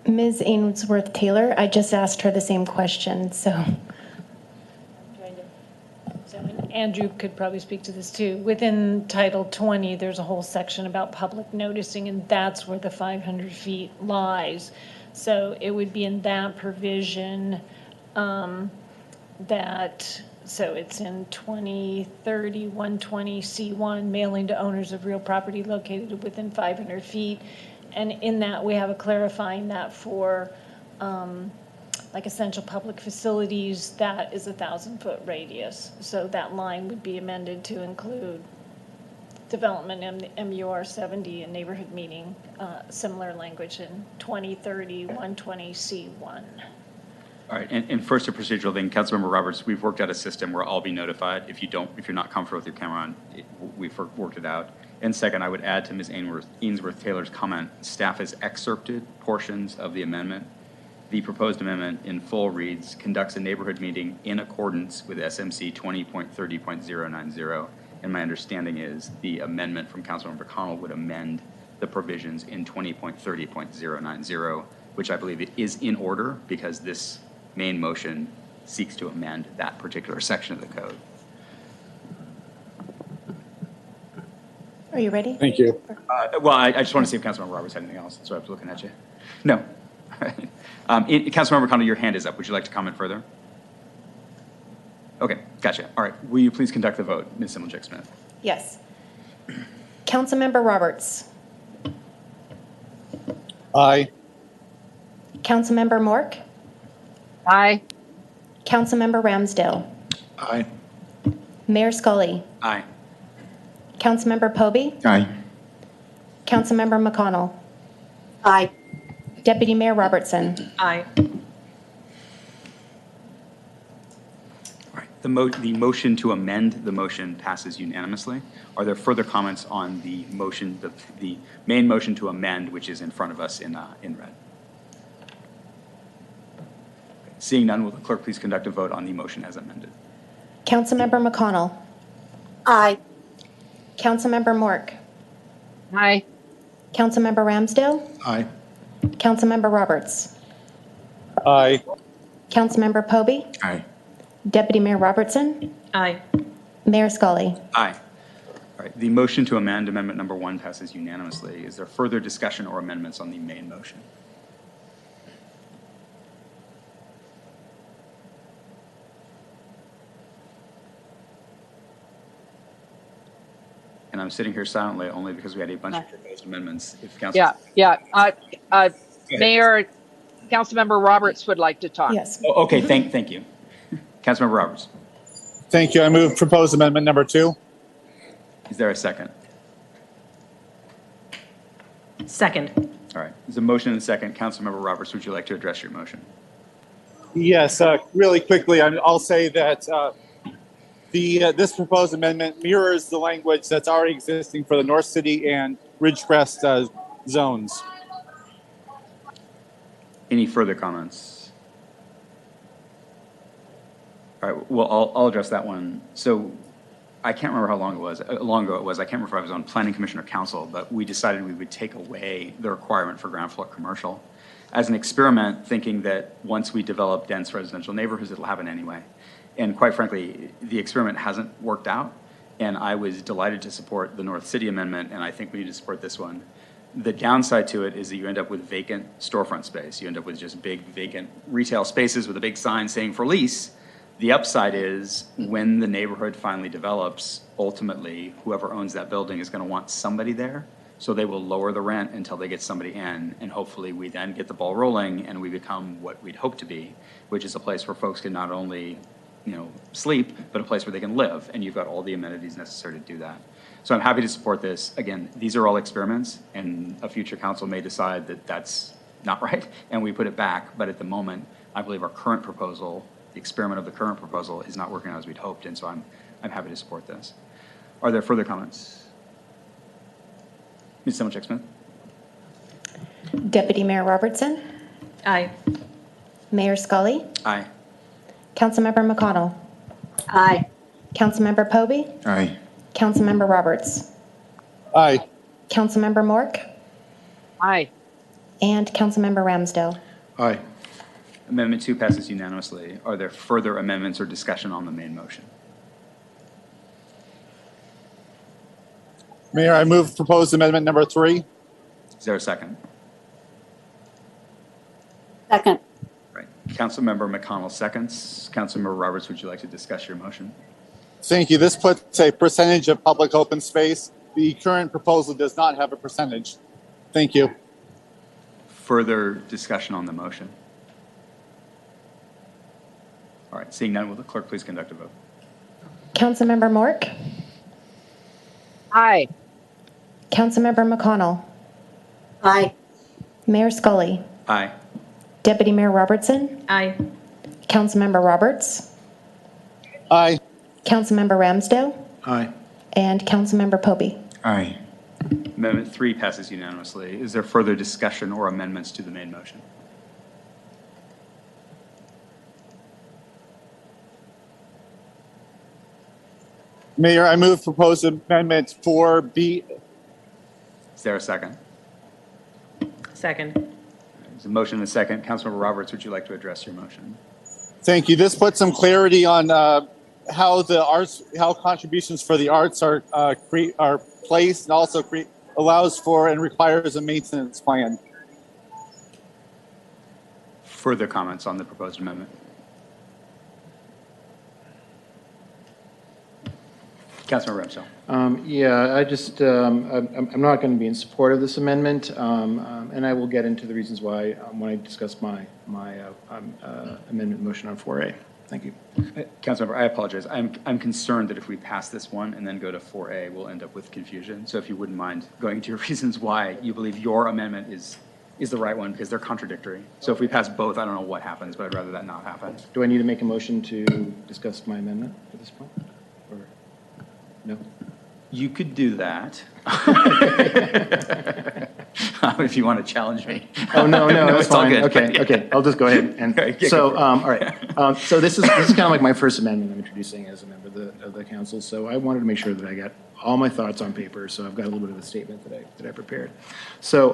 Ms. Ainsworth-Taylor, I just asked her the same question, so. Andrew could probably speak to this too. Within Title 20, there's a whole section about public noticing, and that's where the 500 feet lies. So it would be in that provision so it's in 2030 120 C1, mailing to owners of real property located within 500 feet. And in that, we have a clarifying that for like essential public facilities, that is 1,000-foot radius. So that line would be amended to include development MUR 70 and neighborhood meeting, similar language in 2030 120 C1. All right, and first a procedural thing, Councilmember Roberts, we've worked out a system where I'll be notified if you're not comfortable with your camera on. We've worked it out. And second, I would add to Ms. Ainsworth-Taylor's comment, staff has excerpted portions of the amendment. The proposed amendment in full reads, conducts a neighborhood meeting in accordance with SMC 20.30.090. And my understanding is the amendment from Councilmember McConnell would amend the provisions in 20.30.090, which I believe it is in order because this main motion seeks to amend that particular section of the code. Are you ready? Thank you. Well, I just want to see if Councilmember Roberts had anything else. That's why I was looking at you. No. Councilmember McConnell, your hand is up. Would you like to comment further? Okay, gotcha. All right, will you please conduct the vote, Ms. Similchek-Smith? Yes. Councilmember Roberts. Aye. Councilmember Mork. Aye. Councilmember Ramsdale. Aye. Mayor Scully. Aye. Councilmember Poby, Aye. Councilmember McConnell, Aye. Deputy Mayor Robertson. Aye. All right, the motion to amend the motion passes unanimously. Are there further comments on the motion, the main motion to amend, which is in front of us in red? Seeing none, will the clerk please conduct a vote on the motion as amended? Councilmember McConnell, Aye. Councilmember Mork, Aye. Councilmember Ramsdale, Aye. Councilmember Roberts, Aye. Councilmember Poby, Aye. Deputy Mayor Robertson, Aye. Mayor Scully. Aye. All right, the motion to amend amendment number 1 passes unanimously. Is there further discussion or amendments on the main motion? And I'm sitting here silently only because we had a bunch of proposed amendments. If council. Yeah. Mayor, Councilmember Roberts would like to talk. Yes. Oh, okay, thank you. Councilmember Roberts. Thank you. I move proposed amendment number 2. Is there a second? Second. All right, there's a motion and a second. Councilmember Roberts, would you like to address your motion? Yes, really quickly, I'll say that this proposed amendment mirrors the language that's already existing for the North City and Ridgecrest zones. Any further comments? All right, well, I'll address that one. So I can't remember how long ago it was. I can't remember if I was on Planning Commission or Council, but we decided we would take away the requirement for ground floor commercial as an experiment, thinking that once we develop dense residential neighborhoods, it'll happen anyway. And quite frankly, the experiment hasn't worked out. And I was delighted to support the North City amendment, and I think we need to support this one. The downside to it is that you end up with vacant storefront space. You end up with just big vacant retail spaces with a big sign saying for lease. The upside is when the neighborhood finally develops, ultimately, whoever owns that building is going to want somebody there. So they will lower the rent until they get somebody in. And hopefully we then get the ball rolling and we become what we'd hope to be, which is a place where folks can not only, sleep, but a place where they can live. And you've got all the amenities necessary to do that. So I'm happy to support this. Again, these are all experiments, and a future council may decide that that's not right, and we put it back. But at the moment, I believe our current proposal, the experiment of the current proposal, is not working out as we'd hoped, and so I'm happy to support this. Are there further comments? Ms. Similchek-Smith? Deputy Mayor Robertson, Aye. Mayor Scully, Aye. Councilmember McConnell, Aye. Councilmember Poby, Aye. Councilmember Roberts, Aye. Councilmember Mork, Aye. and Councilmember Ramsdale. Aye. Amendment 2 passes unanimously. Are there further amendments or discussion on the main motion? Mayor, I move proposed amendment number 3. Is there a second? Second. Right. Councilmember McConnell seconds. Councilmember Roberts, would you like to discuss your motion? Thank you. This puts a percentage of public open space. The current proposal does not have a percentage. Thank you. Further discussion on the motion? All right, seeing none, will the clerk please conduct a vote? Councilmember Mork, Aye. Councilmember McConnell, Aye. Mayor Scully, Aye. Deputy Mayor Robertson, Aye. Councilmember Roberts, Aye. Councilmember Ramsdale, Aye. and Councilmember Poby. Aye. Amendment 3 passes unanimously. Is there further discussion or amendments to the main motion? Mayor, I move proposed amendment 4B. Is there a second? Second. There's a motion and a second. Councilmember Roberts, would you like to address your motion? Thank you. This puts some clarity on how contributions for the arts are placed, and also allows for and requires a maintenance plan. Further comments on the proposed amendment? Councilmember Ramsdale. Yeah, I'm not going to be in support of this amendment, and I will get into the reasons why when I discuss my amendment motion on 4A. Thank you. Councilmember, I apologize. I'm concerned that if we pass this one and then go to 4A, we'll end up with confusion. So if you wouldn't mind going into your reasons why you believe your amendment is the right one, because they're contradictory. So if we pass both, I don't know what happens, but I'd rather that not happen. Do I need to make a motion to discuss my amendment at this point? Or no? You could do that. If you want to challenge me. Oh, no, that's it's all fine. good. Okay, I'll just go ahead. And so, all right. So this is kind of like my first amendment I'm introducing as a member of the council. So I wanted to make sure that I got all my thoughts on paper. So I've got a little bit of a statement that I prepared. So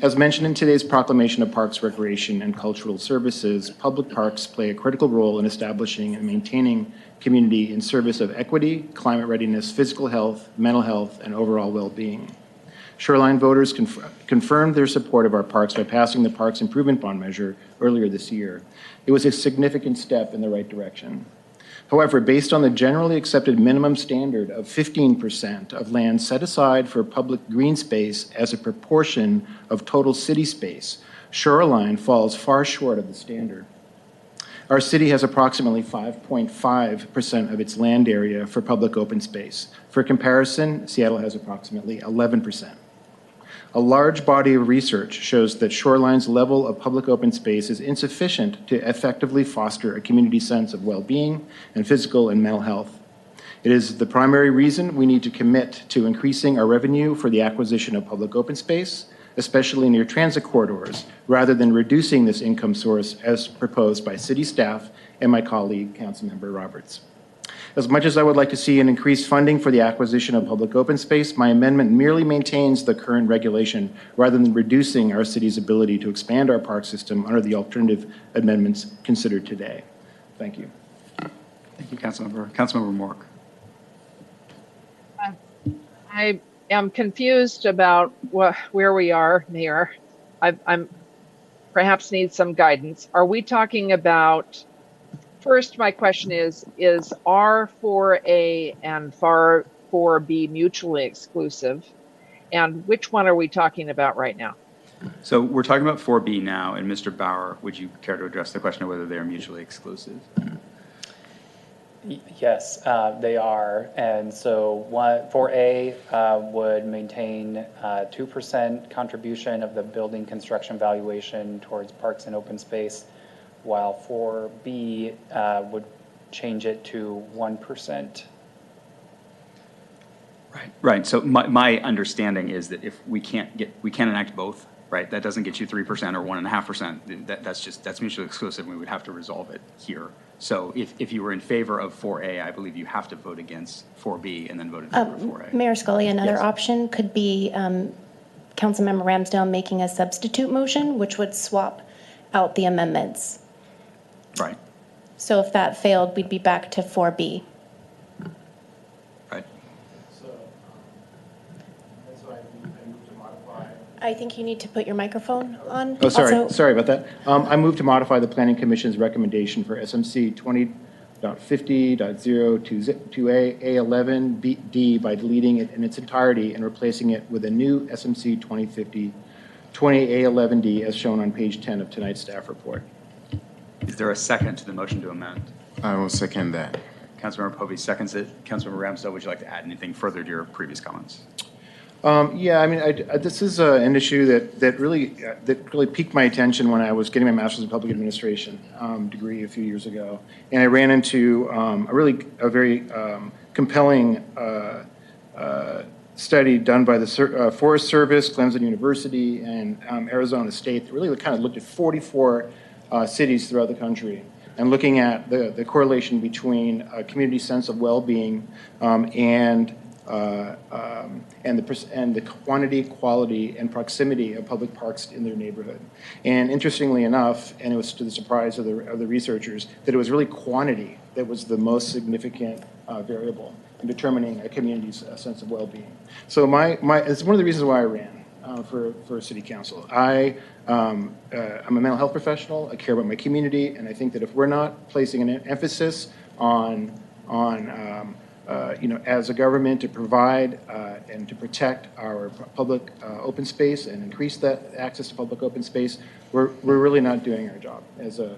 as mentioned in today's proclamation of Parks, Recreation, and Cultural Services, public parks play a critical role in establishing and maintaining community in service of equity, climate readiness, physical health, mental health, and overall well-being. Shoreline voters confirmed their support of our parks by passing the Parks Improvement Bond measure earlier this year. It was a significant step in the right direction. However, based on the generally accepted minimum standard of 15% of land set aside for public green space as a proportion of total city space, Shoreline falls far short of the standard. Our city has approximately 5.5% of its land area for public open space. For comparison, Seattle has approximately 11%. A large body of research shows that Shoreline's level of public open space is insufficient to effectively foster a community sense of well-being and physical and mental health. It is the primary reason we need to commit to increasing our revenue for the acquisition of public open space, especially near transit corridors, rather than reducing this income source as proposed by city staff and my colleague, Councilmember Roberts. As much as I would like to see an increased funding for the acquisition of public open space, my amendment merely maintains the current regulation rather than reducing our city's ability to expand our park system under the alternative amendments considered today. Thank you. Thank you, Councilmember. Councilmember Mork. I am confused about where we are, Mayor. I'm perhaps need some guidance. Are we talking about, first, my question is R4A and R4B mutually exclusive? And which one are we talking about right now? So we're talking about 4B now, and Mr. Bauer, would you care to address the question of whether they are mutually exclusive? Yes, they are. And so 4A would maintain 2% contribution of the building construction valuation towards parks and open space, while 4B would change it to 1%. Right. So my understanding is that if we can't enact both, right? That doesn't get you 3% or 1.5%. That's mutually exclusive. And we would have to resolve it here. So if you were in favor of 4A, I believe you have to vote against 4B and then vote in favor of 4A. Mayor Scully, another option could be Councilmember Ramsdale making a substitute motion, which would swap out the amendments. Right. So if that failed, we'd be back to 4B. Right. So I move to modify. I think you need to put your microphone on. Oh, sorry. Also, Sorry about that. I move to modify the Planning Commission's recommendation for SMC 20.50.022A A11D by deleting it in its entirety and replacing it with a new SMC 20.50.20A11D as shown on page 10 of tonight's staff report. Is there a second to the motion to amend? I will second that. Councilmember Povey seconds it. Councilmember Ramsdale, would you like to add anything further to your previous comments? Yeah, I mean, this is an issue that really piqued my attention when I was getting my master's in public administration degree a few years ago, and I ran into a very compelling study done by the Forest Service, Clemson University, and Arizona State that really kind of looked at 44 cities throughout the country and looking at the correlation between a community sense of well-being and the quantity, quality, and proximity of public parks in their neighborhood. And interestingly enough, and it was to the surprise of the researchers, that it was really quantity that was the most significant variable in determining a community's sense of well-being. So it's one of the reasons why I ran for city council. I'm a mental health professional. I care about my community, and I think that if we're not placing an emphasis on as a government to provide and to protect our public open space and increase that access to public open space, we're really not doing our job as a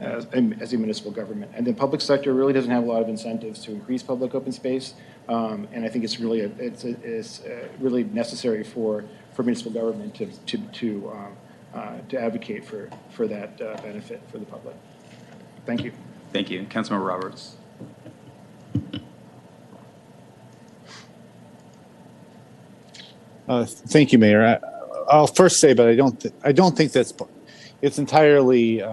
as a municipal government. And the public sector really doesn't have a lot of incentives to increase public open space. And I think it's really really necessary for municipal government to advocate for that benefit for the public. Thank you. Thank you. Councilmember Roberts. Thank you, Mayor. I'll first say, but I don't think it's entirely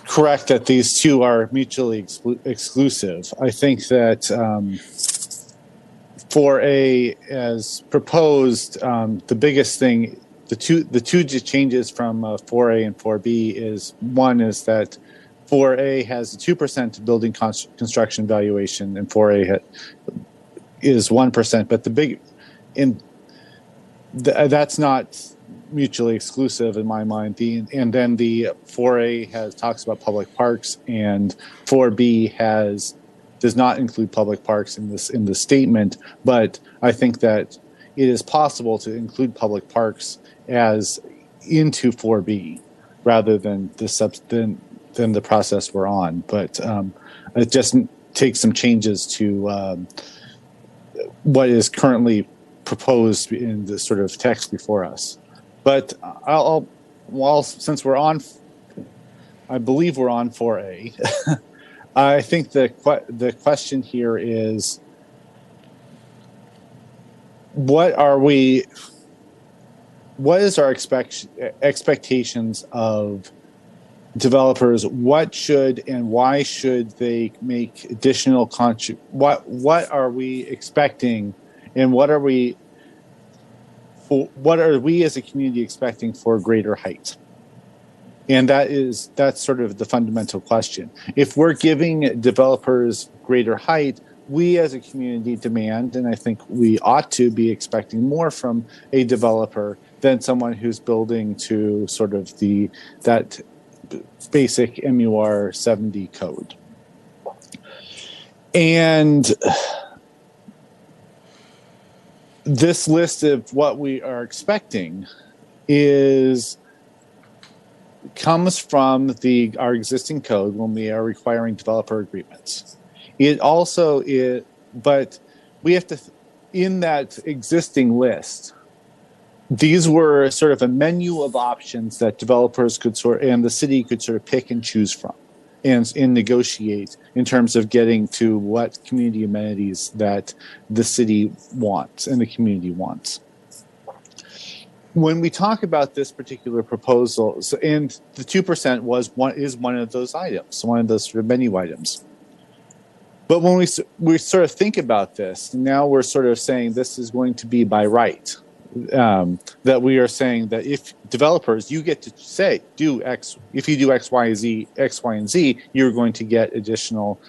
correct that these two are mutually exclusive. I think that 4A, as proposed, the biggest thing, the two changes from 4A and 4B is, one is that 4A has a 2% building construction valuation, and 4A is 1%. But that's not mutually exclusive in my mind. And then the 4A talks about public parks, and 4B does not include public parks in the statement. But I think that it is possible to include public parks as into 4B rather than the process we're on. But it just takes some changes to what is currently proposed in the sort of text before us. But since I believe we're on 4A, I think the question here is, what is our expectations of developers? What should and why should they make additional what are we expecting, and what are we as a community expecting for greater height? And that's sort of the fundamental question. If we're giving developers greater height, we as a community demand, and I think we ought to be expecting more from a developer than someone who's building to sort of that basic MUR 70 code. And this list of what we are expecting comes from our existing code when we are requiring developer agreements. It also is, but we have to, in that existing list, these were sort of a menu of options that developers and the city could sort of pick and choose from and negotiate in terms of getting to what community amenities that the city wants and the community wants. When we talk about this particular proposal, and the 2% is one of those items, one of those sort of menu items. But when we sort of think about this, now we're sort of saying this is going to be by right. That we are saying that if developers, you get to say, if you do X, Y, and Z, you're going to get additional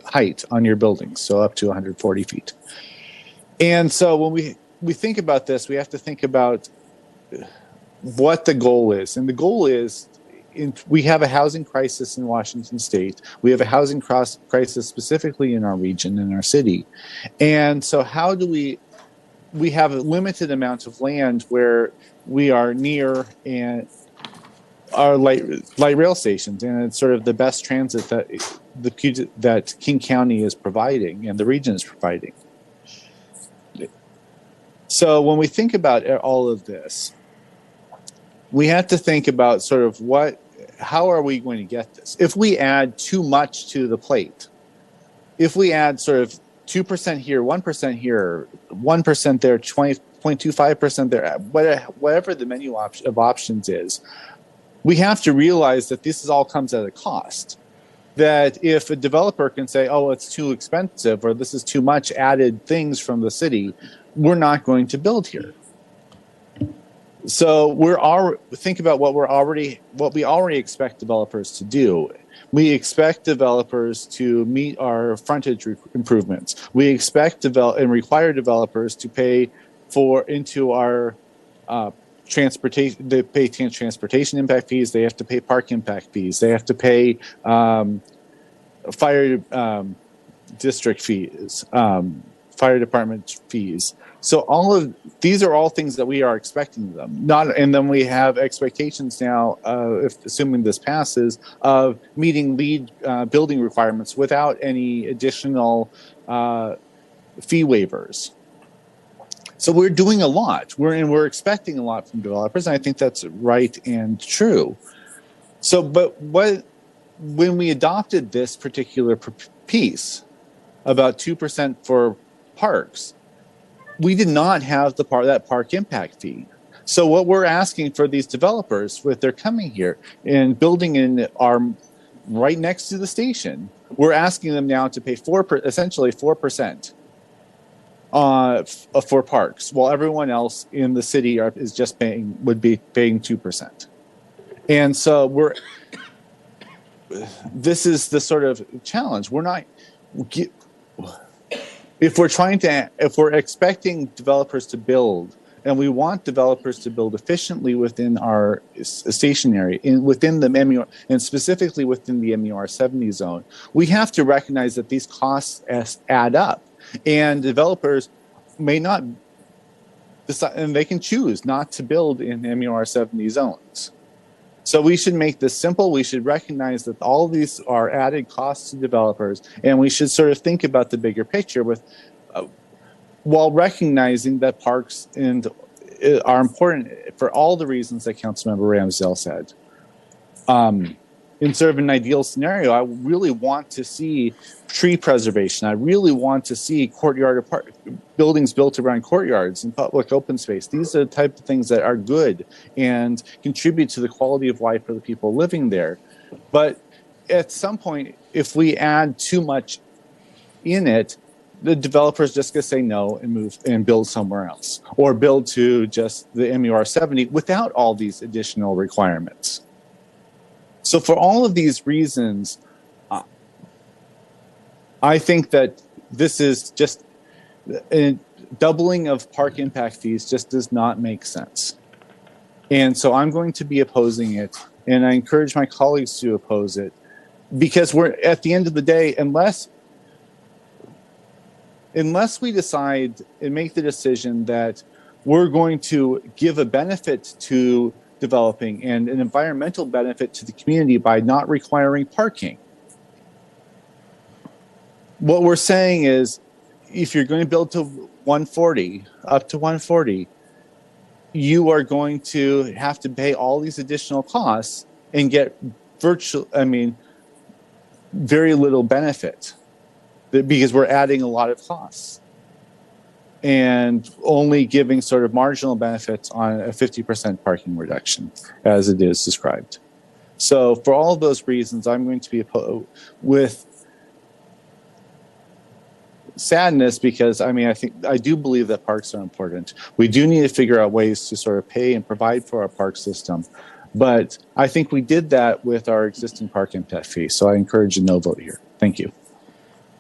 height on your buildings, so up to 140 feet. And so when we think about this, we have to think about what the goal is. And the goal is, we have a housing crisis in Washington State. We have a housing crisis specifically in our region, in our city. And so how do we have a limited amount of land where we are near and our light rail stations, and it's sort of the best transit that King County is providing and the region is providing. So when we think about all of this, we have to think about sort of how are we going to get this? If we add too much to the plate, if we add sort of 2% here, 1% here, 1% there, 20.25% there, whatever the menu of options is, we have to realize that this all comes at a cost. That if a developer can say, oh, it's too expensive, or this is too much added things from the city, we're not going to build here. So think about what we already expect developers to do. We expect developers to meet our frontage improvements. We expect and require developers to pay into our transportation. They pay transportation impact fees. They have to pay park impact fees. They have to pay fire district fees, fire department fees. So these are all things that we are expecting them. And then we have expectations now, if assuming this passes, of meeting lead building requirements without any additional fee waivers. So we're doing a lot. We're expecting a lot from developers, and I think that's right and true. So, but when we adopted this particular piece about 2% for parks, we did not have that park impact fee. So what we're asking for these developers, if they're coming here and building in our right next to the station, we're asking them now to pay essentially 4% for parks, while everyone else in the city would be paying 2%. And so this is the sort of challenge. If we're expecting developers to build, and we want developers to build efficiently within our station area, within the MEUR, and specifically within the MEUR 70 zone, we have to recognize that these costs add up, and developers may not decide, and they can choose not to build in MEUR 70 zones. So we should make this simple. We should recognize that all of these are added costs to developers, and we should sort of think about the bigger picture while recognizing that parks are important for all the reasons that Councilmember Ramsdale said. In sort of an ideal scenario, I really want to see tree preservation. I really want to see buildings built around courtyards and public open space. These are the type of things that are good and contribute to the quality of life for the people living there. But at some point, if we add too much in it, the developer's just going to say no and move and build somewhere else, or build to just the MEUR 70 without all these additional requirements. So for all of these reasons, I think that this is just a doubling of park impact fees just does not make sense. And so I'm going to be opposing it, and I encourage my colleagues to oppose it, because we're at the end of the day, unless we decide and make the decision that we're going to give a benefit to developing and an environmental benefit to the community by not requiring parking. What we're saying is, if you're going to build to 140, up to 140, you are going to have to pay all these additional costs and get very little benefit, because we're adding a lot of costs and only giving sort of marginal benefits on a 50% parking reduction, as it is described. So for all of those reasons, I'm going to be opposed with sadness, because I do believe that parks are important. We do need to figure out ways to sort of pay and provide for our park system. But I think we did that with our existing park impact fee. So I encourage a no vote here. Thank you.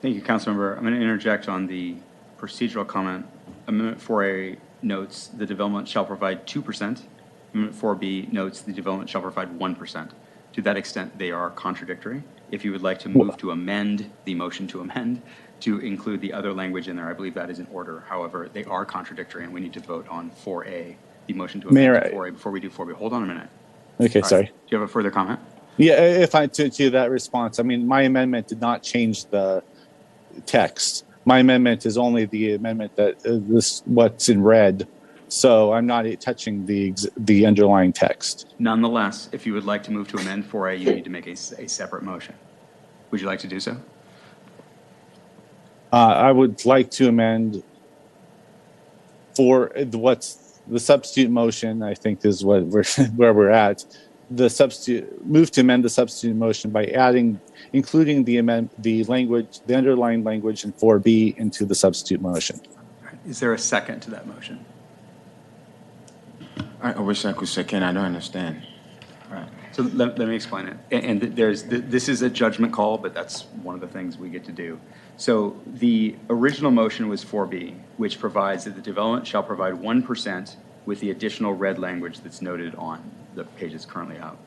Thank you, Councilmember. I'm going to interject on the procedural comment. Amendment 4A notes the development shall provide 2%. Amendment 4B notes the development shall provide 1%. To that extent, they are contradictory. If you would like to move to amend the motion to amend to include the other language in there, I believe that is in order. However, they are contradictory, and we need to vote on 4A, the motion to amend to 4A, before we do 4B. Hold on a minute. Okay, sorry. Do you have a further comment? Yeah, to that response, my amendment did not change the text. My amendment is only the amendment that what's in red. So I'm not touching the underlying text. Nonetheless, if you would like to move to amend 4A, you need to make a separate motion. Would you like to do so? I would like to amend for what's the substitute motion, I think is where we're at. Move to amend the substitute motion by including the underlying language in 4B into the substitute motion. Is there a second to that motion? I wish I could second. I don't understand. All right. So let me explain it. And this is a judgment call, but that's one of the things we get to do. So the original motion was 4B, which provides that the development shall provide 1% with the additional red language that's noted on the page that's currently out.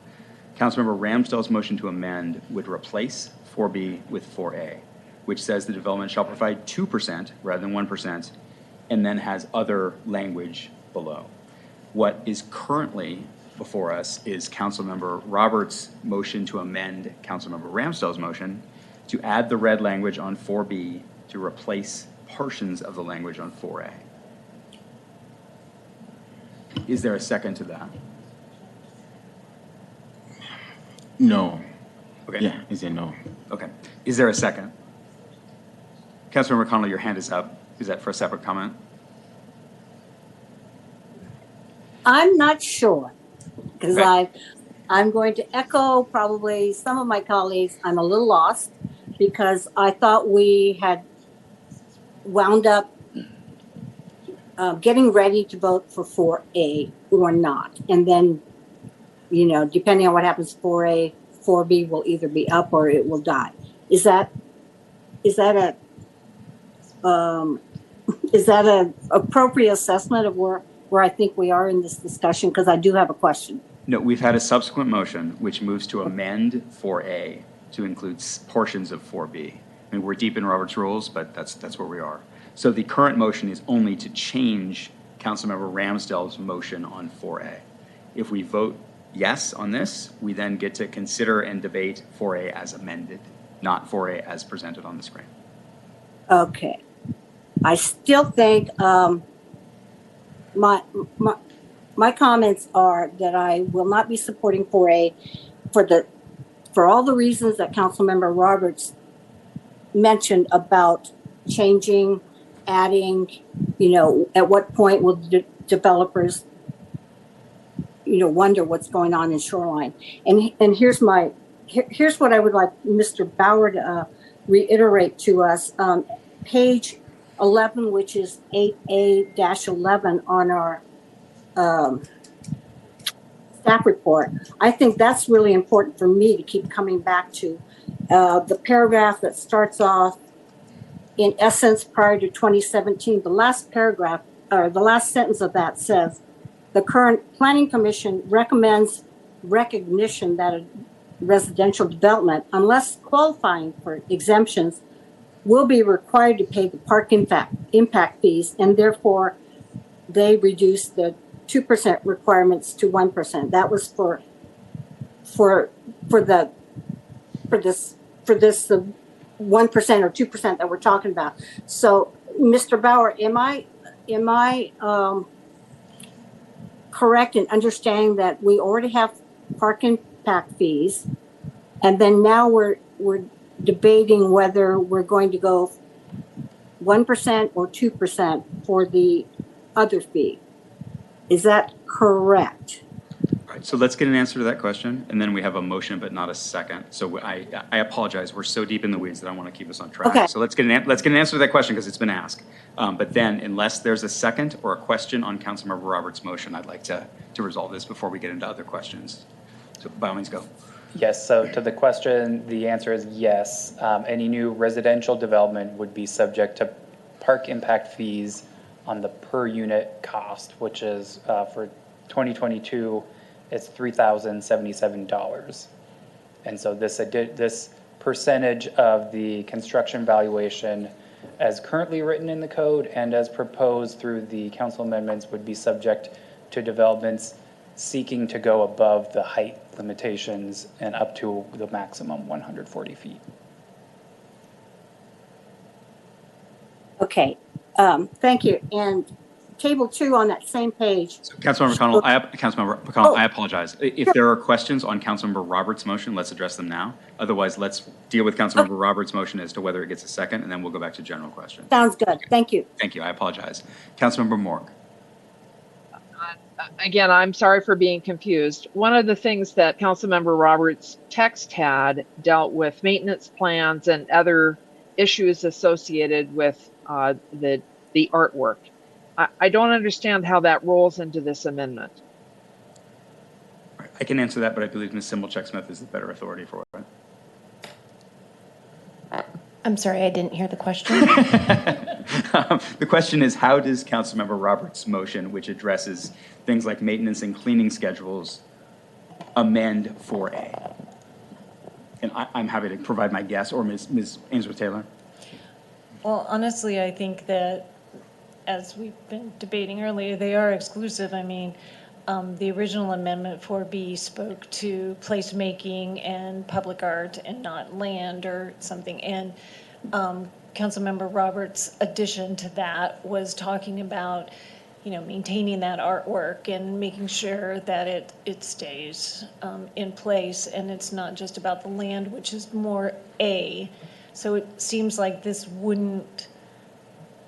Councilmember Ramsdale's motion to amend would replace 4B with 4A, which says the development shall provide 2% rather than 1% and then has other language below. What is currently before us is Councilmember Roberts' motion to amend Councilmember Ramsdell's motion to add the red language on 4B to replace portions of the language on 4A. Is there a second to that? No. Okay. Yeah, is a no. Okay. Is there a second? Councilmember Connolly, your hand is up. Is that for a separate comment? I'm not sure, because Okay. I'm going to echo probably some of my colleagues. I'm a little lost because I thought we had wound up getting ready to vote for 4A or not. And then, you know, depending on what happens, 4A, 4B will either be up or it will die. Is that a appropriate assessment of where I think we are in this discussion? Because I do have a question. No, we've had a subsequent motion which moves to amend 4A to include portions of 4B. I mean, we're deep in Robert's rules, but that's where we are. So the current motion is only to change Councilmember Ramsdell's motion on 4A. If we vote yes on this, we then get to consider and debate 4A as amended, not 4A as presented on the screen. Okay. I still think my comments are that I will not be supporting 4A for all the reasons that Councilmember Roberts mentioned about changing, adding, you know, at what point will developers, you know, wonder what's going on in Shoreline. And here's what I would like Mr. Bauer to reiterate to us. Page 11, which is 8A-11 on our staff report. I think that's really important for me to keep coming back to. The paragraph that starts off, in essence, prior to 2017, the last paragraph, or the last sentence of that says, the current Planning Commission recommends recognition that a residential development, unless qualifying for exemptions, will be required to pay the park impact fees, and therefore they reduce the 2% requirements to 1%. That was for this 1% or 2% that we're talking about. So, Mr. Bauer, am I correct in understanding that we already have park impact fees, and then now we're debating whether we're going to go 1% or 2% for the other fee? Is that correct? All right, so let's get an answer to that question, and then we have a motion but not a second. So I apologize. We're so deep in the weeds that I want to keep us on track. Okay. So let's get an answer to that question because it's been asked. But then, unless there's a second or a question on Councilmember Roberts' motion, I'd like to resolve this before we get into other questions. So by all means, go. Yes, so to the question, the answer is yes. Any new residential development would be subject to park impact fees on the per unit cost, which is for 2022, it's $3,077. And so this percentage of the construction valuation as currently written in the code and as proposed through the council amendments would be subject to developments seeking to go above the height limitations and up to the maximum 140 feet. Okay, thank you. And table 2 on that same page. So Councilmember McConnell, I apologize. If there are questions on Councilmember Roberts' motion, let's address them now. Otherwise, let's deal with Councilmember Roberts' motion as to whether it gets a second, and then we'll go back to general questions. Sounds good. Thank you. Thank you. I apologize. Councilmember Morg. Again, I'm sorry for being confused. One of the things that Councilmember Roberts' text had dealt with maintenance plans and other issues associated with the artwork. I don't understand how that rolls into this amendment. I can answer that, but I believe Ms. Simmelcheck-Smith is the better authority for it. I'm sorry, I didn't hear the question. The question is, how does Councilmember Roberts' motion, which addresses things like maintenance and cleaning schedules, amend 4A? And I'm happy to provide my guess, or Ms. Ainsworth-Taylor. Well, honestly, I think that as we've been debating earlier, they are exclusive. I mean, the original amendment 4B spoke to placemaking and public art and not land or something. And Councilmember Roberts' addition to that was talking about, maintaining that artwork and making sure that it stays in place, and it's not just about the land, which is more A. So it seems like this wouldn't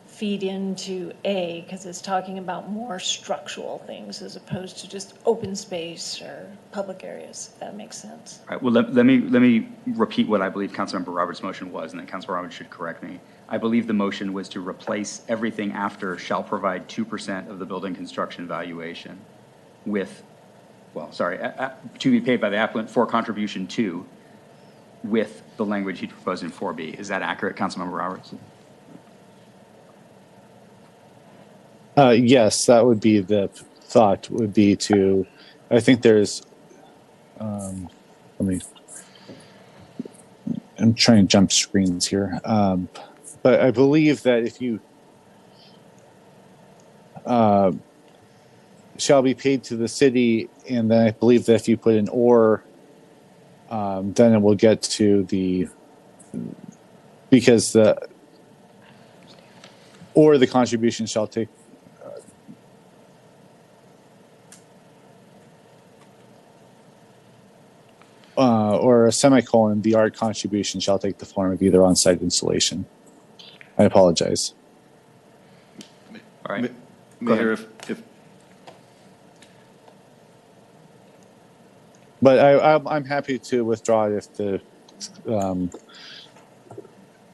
feed into A, because it's talking about more structural things as opposed to just open space or public areas, if that makes sense. All right, well, let me repeat what I believe Councilmember Roberts' motion was, and then Councilmember Roberts should correct me. I believe the motion was to replace everything after shall provide 2% of the building construction valuation with, to be paid by the applicant for contribution to, with the language he proposed in 4B. Is that accurate, Councilmember Roberts? Yes, that would be the thought, would be to, I think there's, I'm trying to jump screens here. But I believe that if you shall be paid to the city, and then I believe that if you put an or, then it will get to the, because the, or the contribution shall take, or a semicolon, the art contribution shall take the form of either on-site installation. I apologize. All right. Mayor, if but I'm happy to withdraw it if the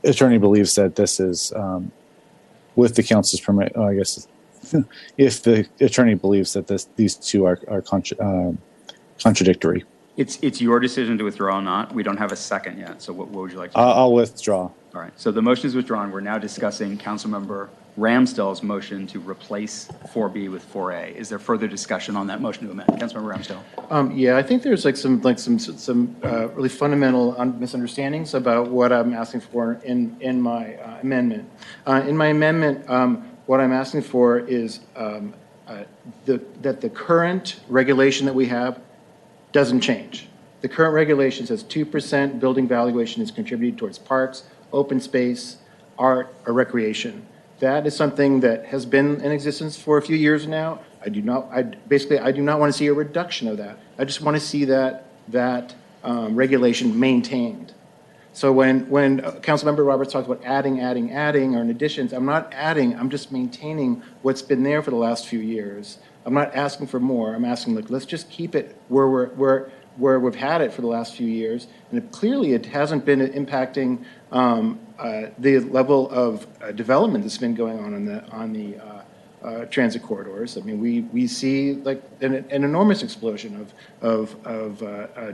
attorney believes that this is with the council's permit. I guess if the attorney believes that these two are contradictory. It's your decision to withdraw or not. We don't have a second yet. So what would you like to do? I'll withdraw. All right. So the motion is withdrawn. We're now discussing Councilmember Ramsdell's motion to replace 4B with 4A. Is there further discussion on that motion to amend? Councilmember Ramsdell. Yeah, I think there's some really fundamental misunderstandings about what I'm asking for in my amendment. In my amendment, what I'm asking for is that the current regulation that we have doesn't change. The current regulation says 2% building valuation is contributed towards parks, open space, art, or recreation. That is something that has been in existence for a few years now. I do not want to see a reduction of that. I just want to see that regulation maintained. So when Councilmember Roberts talks about adding, or in additions, I'm not adding, I'm just maintaining what's been there for the last few years. I'm not asking for more. I'm asking, like, let's just keep it where we've had it for the last few years. And clearly it hasn't been impacting the level of development that's been going on the transit corridors. I mean, we see like an enormous explosion of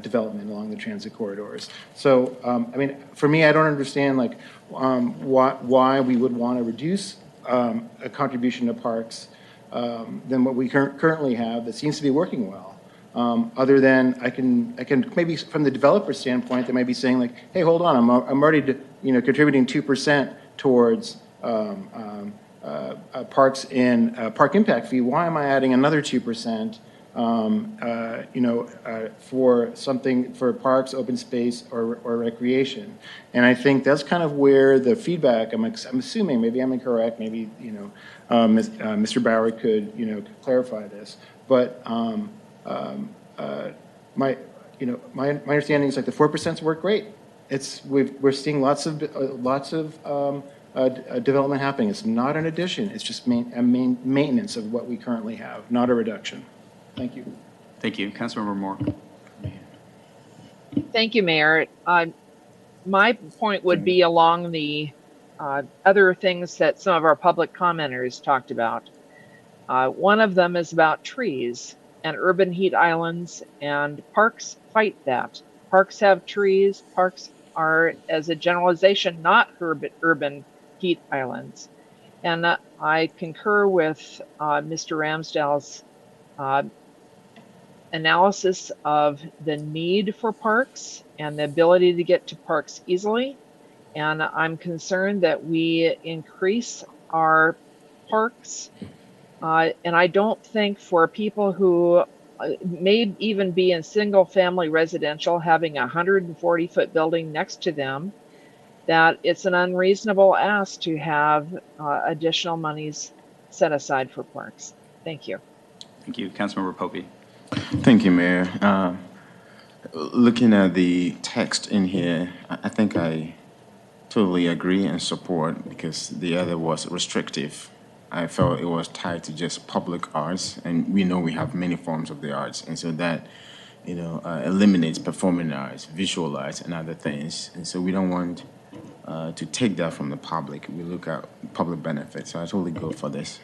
development along the transit corridors. So, I mean, for me, I don't understand like why we would want to reduce a contribution to parks than what we currently have that seems to be working well. Other than I can maybe from the developer standpoint, they might be saying like, hey, hold on, I'm already contributing 2% towards parks in park impact fee. Why am I adding another 2%? For something for parks, open space, or recreation, and I think that's kind of where the feedback. I'm assuming, maybe I'm incorrect. Maybe Mr. Bauer could clarify this, but my understanding is like the 4% work great. We're seeing lots of development happening. It's not an addition. It's just maintenance of what we currently have, not a reduction. Thank you. Thank you. Councilmember Moore. Thank you, Mayor. My point would be along the other things that some of our public commenters talked about. One of them is about trees and urban heat islands, and parks fight that. Parks have trees. Parks are, as a generalization, not urban heat islands. And I concur with Mr. Ramsdell's analysis of the need for parks and the ability to get to parks easily. And I'm concerned that we increase our parks. And I don't think for people who may even be in single family residential having a 140-foot building next to them, that it's an unreasonable ask to have additional monies set aside for parks. Thank you. Thank you. Councilmember Popey. Thank you, Mayor. Looking at the text in here, I think I totally agree and support because the other was restrictive. I felt it was tied to just public arts, and we know we have many forms of the arts, and so that, eliminates performing arts, visual arts, and other things. And so we don't want to take that from the public. We look at public benefits. So I totally go for this,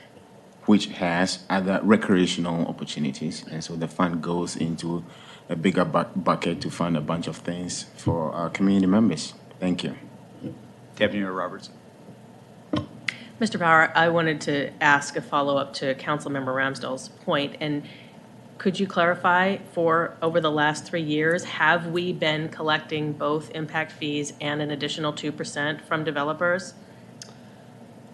which has other recreational opportunities. And so the fund goes into a bigger bucket to fund a bunch of things for our community members. Thank you. Deputy Mayor Robertson. Mr. Bauer, I wanted to ask a follow-up to Councilmember Ramsdell's point, and could you clarify for over the last 3 years, have we been collecting both impact fees and an additional 2% from developers?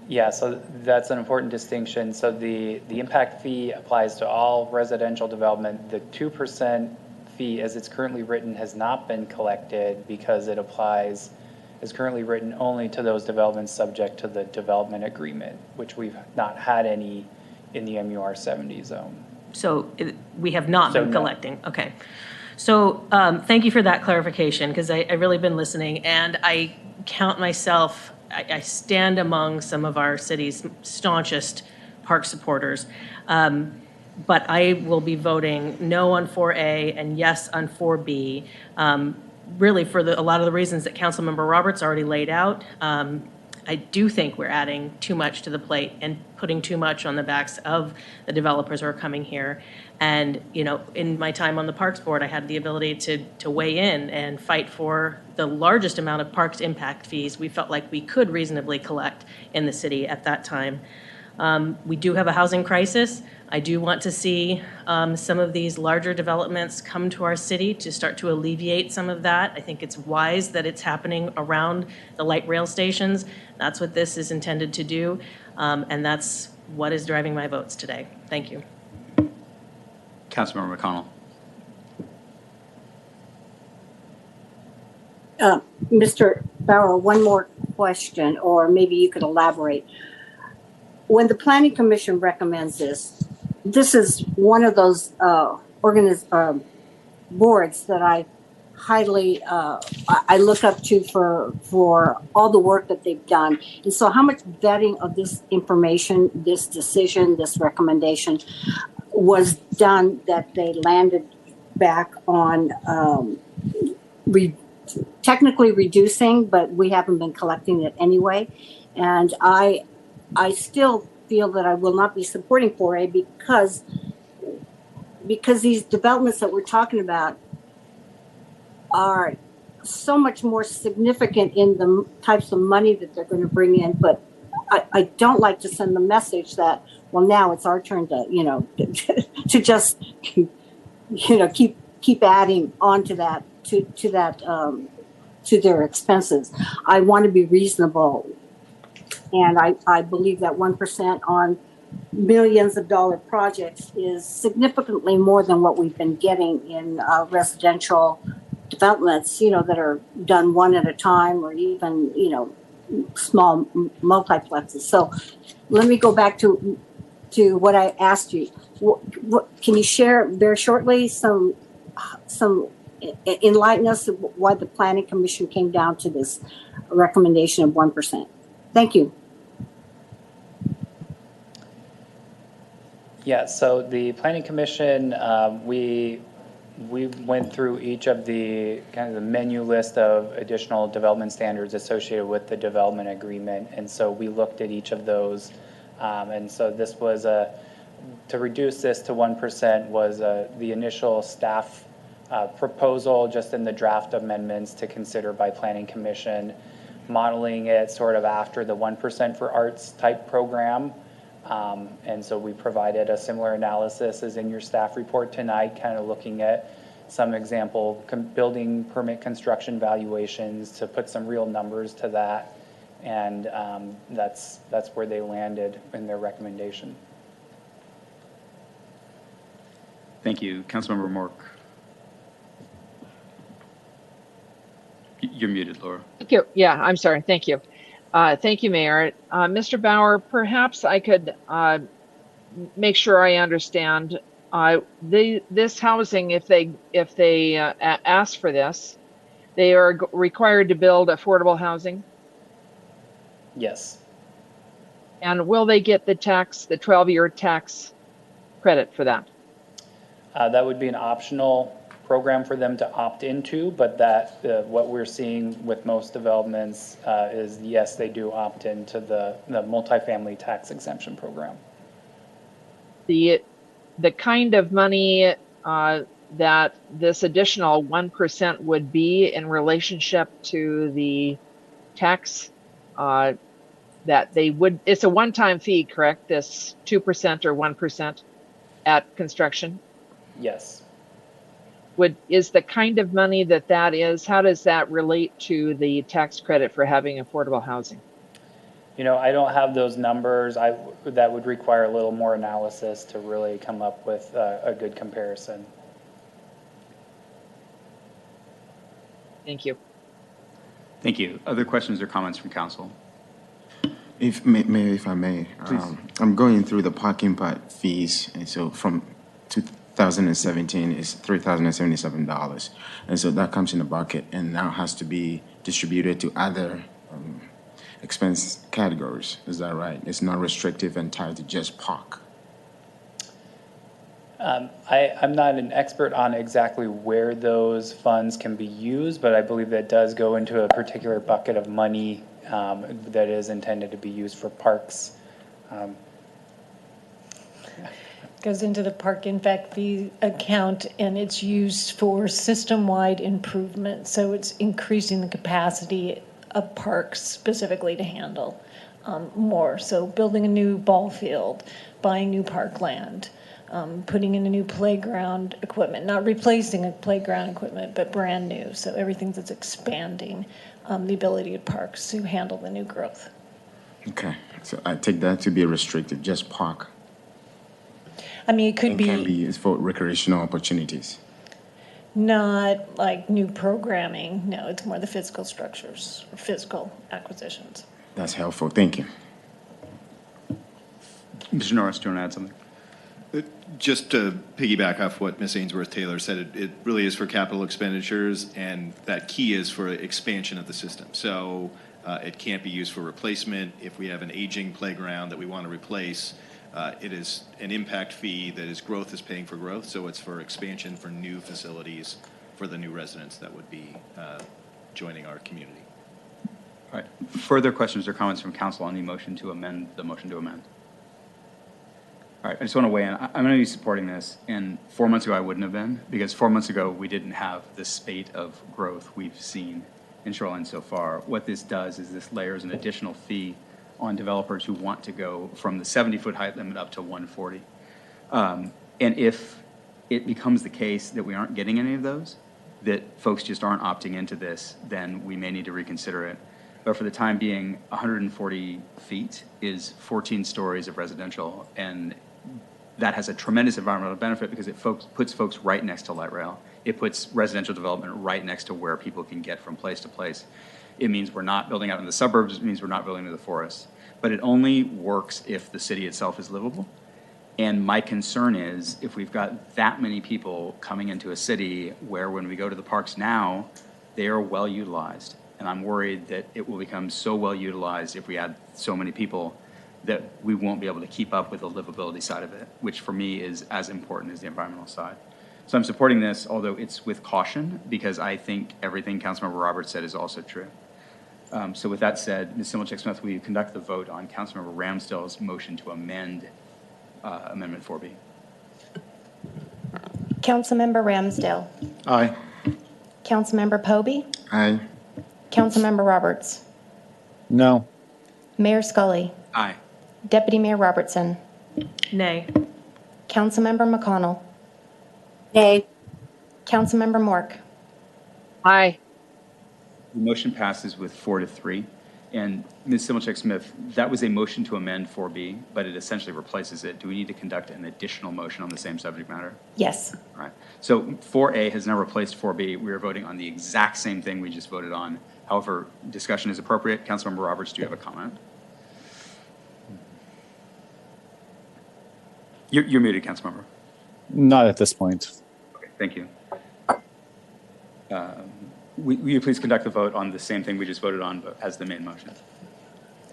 Yeah, so that's an important distinction. So the impact fee applies to all residential development. The 2% fee as it's currently written has not been collected because it applies is currently written only to those developments subject to the development agreement, which we've not had any in the MUR 70 zone. So we have not been collecting. Okay. So thank you for that clarification, because I really been listening, and I count myself, I stand among some of our city's staunchest park supporters. But I will be voting no on 4A and yes on 4B. Really for a lot of the reasons that Councilmember Roberts already laid out. I do think we're adding too much to the plate and putting too much on the backs of the developers who are coming here. And, in my time on the Parks Board, I had the ability to weigh in and fight for the largest amount of parks impact fees we felt like we could reasonably collect in the city at that time. We do have a housing crisis. I do want to see some of these larger developments come to our city to start to alleviate some of that. I think it's wise that it's happening around the light rail stations. That's what this is intended to do, and that's what is driving my votes today. Thank you. Councilmember McConnell. Mr. Bauer, one more question, or maybe you could elaborate. When the Planning Commission recommends this is one of those boards that I highly I look up to for all the work that they've done. And so how much vetting of this information, this decision, this recommendation was done that they landed back on technically reducing, but we haven't been collecting it anyway. And I still feel that I will not be supporting 4A because these developments that we're talking about are so much more significant in the types of money that they're going to bring in. But I don't like to send the message that, well, now it's our turn to, to just, keep adding on to that, to their expenses. I want to be reasonable. And I believe that 1% on millions of dollar projects is significantly more than what we've been getting in residential developments, that are done one at a time or even, small multiplexes. So let me go back to what I asked you. What can you share very shortly some enlighten us of why the Planning Commission came down to this recommendation of 1%? Thank you. Yeah, so the Planning Commission, we went through each of the kind of the menu list of additional development standards associated with the development agreement. And so we looked at each of those. And so this was to reduce this to 1% was the initial staff proposal just in the draft amendments to consider by Planning Commission, modeling it sort of after the 1% for arts type program. And so we provided a similar analysis as in your staff report tonight, kind of looking at some example building permit construction valuations to put some real numbers to that. And that's where they landed in their recommendation. Thank you. Councilmember Mork. You're muted, Laura. Thank you. Yeah, I'm sorry. Thank you. Thank you, Mayor. Mr. Bauer, perhaps I could make sure I understand. This housing, if they ask for this, they are required to build affordable housing. Yes. And will they get the 12-year tax credit for that? That would be an optional program for them to opt into, but that what we're seeing with most developments is yes, they do opt into the multifamily tax exemption program. The kind of money that this additional 1% would be in relationship to the tax that they would, it's a one-time fee, correct? This 2% or 1% at construction? Yes. Is the kind of money that is, how does that relate to the tax credit for having affordable housing? You know, I don't have those numbers. That would require a little more analysis to really come up with a good comparison. Thank you. Thank you. Other questions or comments from council? If I may, I'm going through the parking part fees, and so from 2017 is $3,077, and so that comes in a bucket and now has to be distributed to other expense categories. Is that right? It's not restrictive and tied to just park. I'm not an expert on exactly where those funds can be used, but I believe that does go into a particular bucket of money that is intended to be used for parks. Goes into the park impact fee account, and it's used for system-wide improvement. So it's increasing the capacity of parks specifically to handle more. So building a new ball field, buying new parkland, putting in a new playground equipment, not replacing a playground equipment, but brand new. So everything that's expanding the ability of parks to handle the new growth. Okay, so I take that to be restrictive, just park. I mean, it could be. Can be used for recreational opportunities. Not like new programming. No, it's more the physical structures, or physical acquisitions. That's helpful. Thank you. Mr. Norris, do you want to add something? Just to piggyback off what Ms. Ainsworth-Taylor said, it really is for capital expenditures, and that key is for expansion of the system. So it can't be used for replacement. If we have an aging playground that we want to replace, it is an impact fee that is growth is paying for growth. So it's for expansion for new facilities for the new residents that would be joining our community. All right. Further questions or comments from council on the motion to amend the motion to amend? All right, I just want to weigh in. I'm going to be supporting this, and 4 months ago I wouldn't have been, because 4 months ago we didn't have the spate of growth we've seen in Shoreline so far. What this does is this layers an additional fee on developers who want to go from the 70-foot height limit up to 140. And if it becomes the case that we aren't getting any of those, that folks just aren't opting into this, then we may need to reconsider it. But for the time being, 140 feet is 14 stories of residential, and that has a tremendous environmental benefit because it puts folks right next to light rail. It puts residential development right next to where people can get from place to place. It means we're not building out in the suburbs. It means we're not building to the forest. But it only works if the city itself is livable. And my concern is if we've got that many people coming into a city where when we go to the parks now, they are well utilized. And I'm worried that it will become so well utilized if we add so many people that we won't be able to keep up with the livability side of it, which for me is as important as the environmental side. So I'm supporting this, although it's with caution, because I think everything Councilmember Roberts said is also true. So with that said, Ms. Similchick-Smith, will you conduct the vote on Councilmember Ramsdell's motion to amend Amendment 4B? Councilmember Ramsdell. Aye. Councilmember Poby. Aye. Councilmember Roberts. No. Mayor Scully. Aye. Deputy Mayor Robertson. Nay. Councilmember McConnell. Nay. Councilmember Mork. Aye. The motion passes with 4-3. And Ms. Similchek-Smith, that was a motion to amend 4B, but it essentially replaces it. Do we need to conduct an additional motion on the same subject matter? Yes. All right. So 4A has now replaced 4B. We are voting on the exact same thing we just voted on. However, discussion is appropriate. Councilmember Roberts, do you have a comment? You're muted, Councilmember. Not at this point. Okay, thank you. Will you please conduct the vote on the same thing we just voted on, but as the main motion,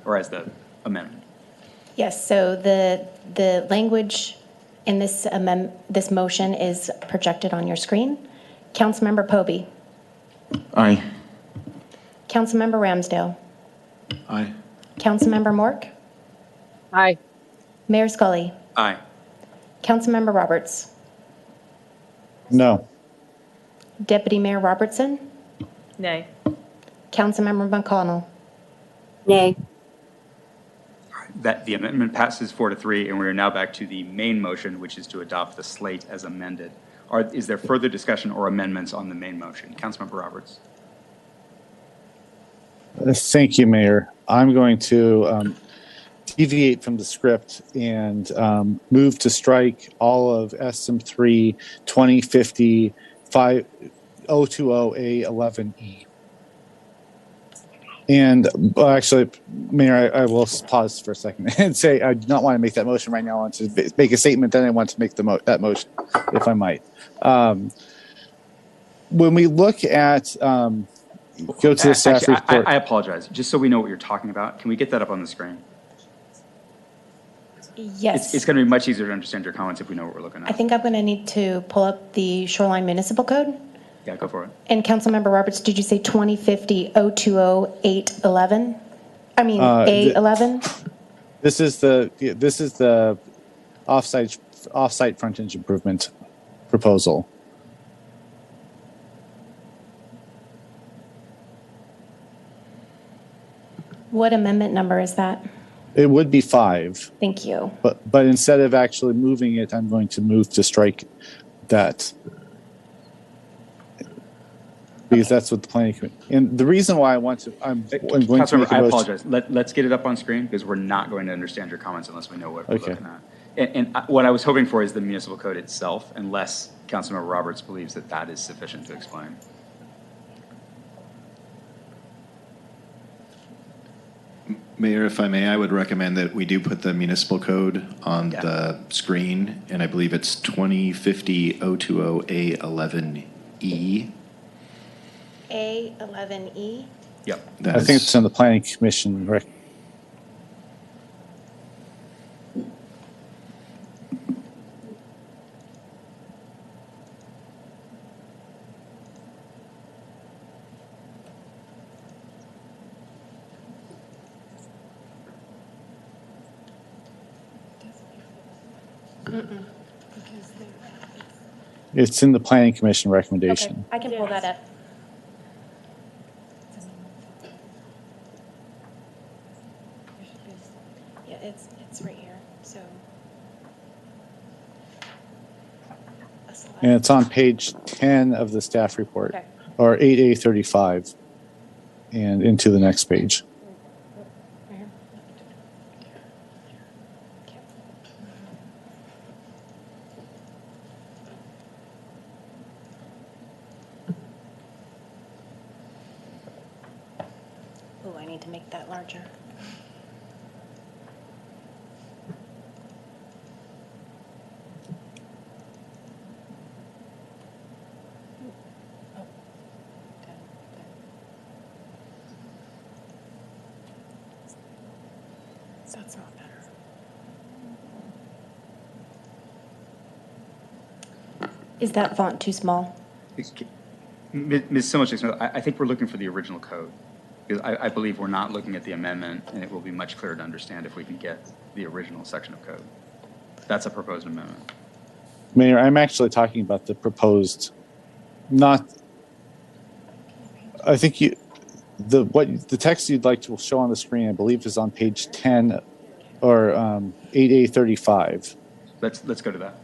or as the amendment? Yes, so the language in this motion is projected on your screen. Councilmember Poby. Aye. Councilmember Ramsdale. Aye. Councilmember Mork. Aye. Mayor Scully. Aye. Councilmember Roberts. No. Deputy Mayor Robertson. Nay. Councilmember McConnell. Nay. That the amendment passes 4-3, and we are now back to the main motion, which is to adopt the slate as amended. Is there further discussion or amendments on the main motion? Councilmember Roberts. Thank you, Mayor. I'm going to deviate from the script and move to strike all of SM3 2050 020A11E. And actually, Mayor, I will pause for a second and say I do not want to make that motion right now. I want to make a statement, then I want to make that motion, if I might. When we look at go to the staff Actually, report. I apologize. Just so we know what you're talking about, can we get that up on the screen? Yes. It's going to be much easier to understand your comments if we know what we're looking at. I think I'm going to need to pull up the Shoreline Municipal Code. Yeah, go for it. And Councilmember Roberts, did you say 2050 020-811? I mean, A11? This is the off-site frontage improvement proposal. What amendment number is that? It would be 5. Thank you. But instead of actually moving it, I'm going to move to strike that. Because that's what the planning committee, and the reason why I'm going to make a motion. I apologize. Let's get it up on screen because we're not going to understand your comments unless we know what we're looking at. And what I was hoping for is the municipal code itself, unless Councilmember Roberts believes that that is sufficient to explain. Mayor, if I may, I would recommend that we do put the municipal code on the screen, and I believe it's 2050 020A11E. A11E? Yep. I think it's in the planning commission. It's in the planning commission recommendation. Okay, I can pull that up. Yeah, it's right here, so. And it's on page 10 of the staff report, Okay. or 8A35, and into the next page. Oh, I need to make that larger. That's not better. Is that font too small? Ms. Similchek-Smith, I think we're looking for the original code. Because I believe we're not looking at the amendment, and it will be much clearer to understand if we can get the original section of code. That's a proposed amendment. Mayor, I'm actually talking about the proposed, not. I think the text you'd like to show on the screen, I believe, is on page 10 or 8A35. Let's go to that.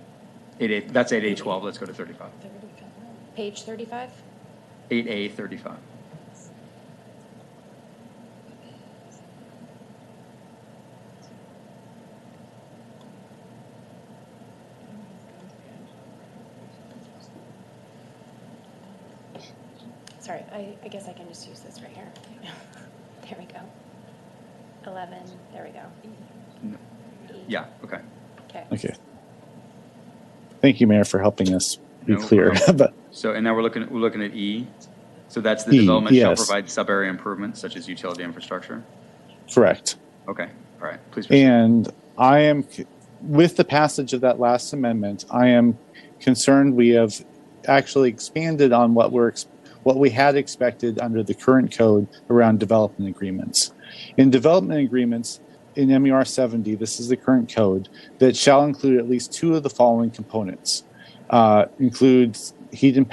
8A, that's 8A12. Let's go to 35. Page 35? 8A35. sorry, I guess I can just use this right here. There we go. 11, there we go. Yeah, okay. Okay. Okay. Thank you, Mayor, for helping us be No clear. problem. But So, and now we're looking at E. So that's the E, development shall yes. provide sub-area improvements such as utility infrastructure? Correct. Okay, all right, please proceed. And I am, with the passage of that last amendment, I am concerned we have actually expanded on what we had expected under the current code around development agreements. In development agreements, in MER 70, this is the current code, that shall include at least two of the following components. Includes heat and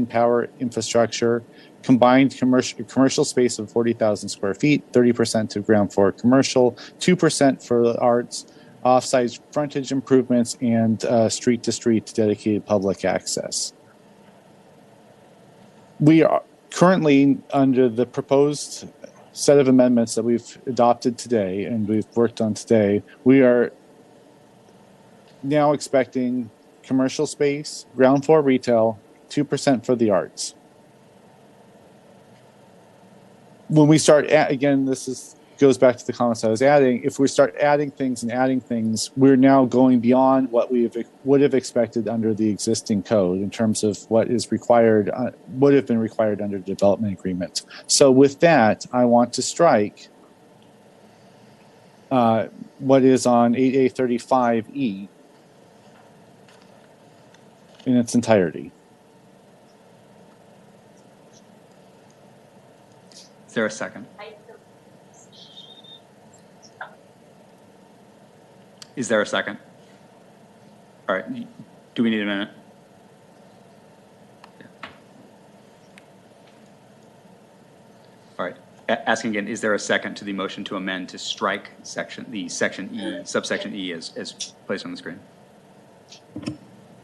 power infrastructure, combined commercial space of 40,000 square feet, 30% to ground floor commercial, 2% for the arts, off-site frontage improvements, and street-to-street dedicated public access. We are currently under the proposed set of amendments that we've adopted today and we've worked on today. We are now expecting commercial space, ground floor retail, 2% for the arts. When we start, again, goes back to the comments I was adding. If we start adding things, we're now going beyond what we would have expected under the existing code in terms of what is required, would have been required under the development agreement. So with that, I want to strike what is on 8A35E in its entirety. Is there a second? Is there a second? All right, do we need a minute? Yeah. All right, asking again, is there a second to the motion to amend to strike section E, subsection E as placed on the screen?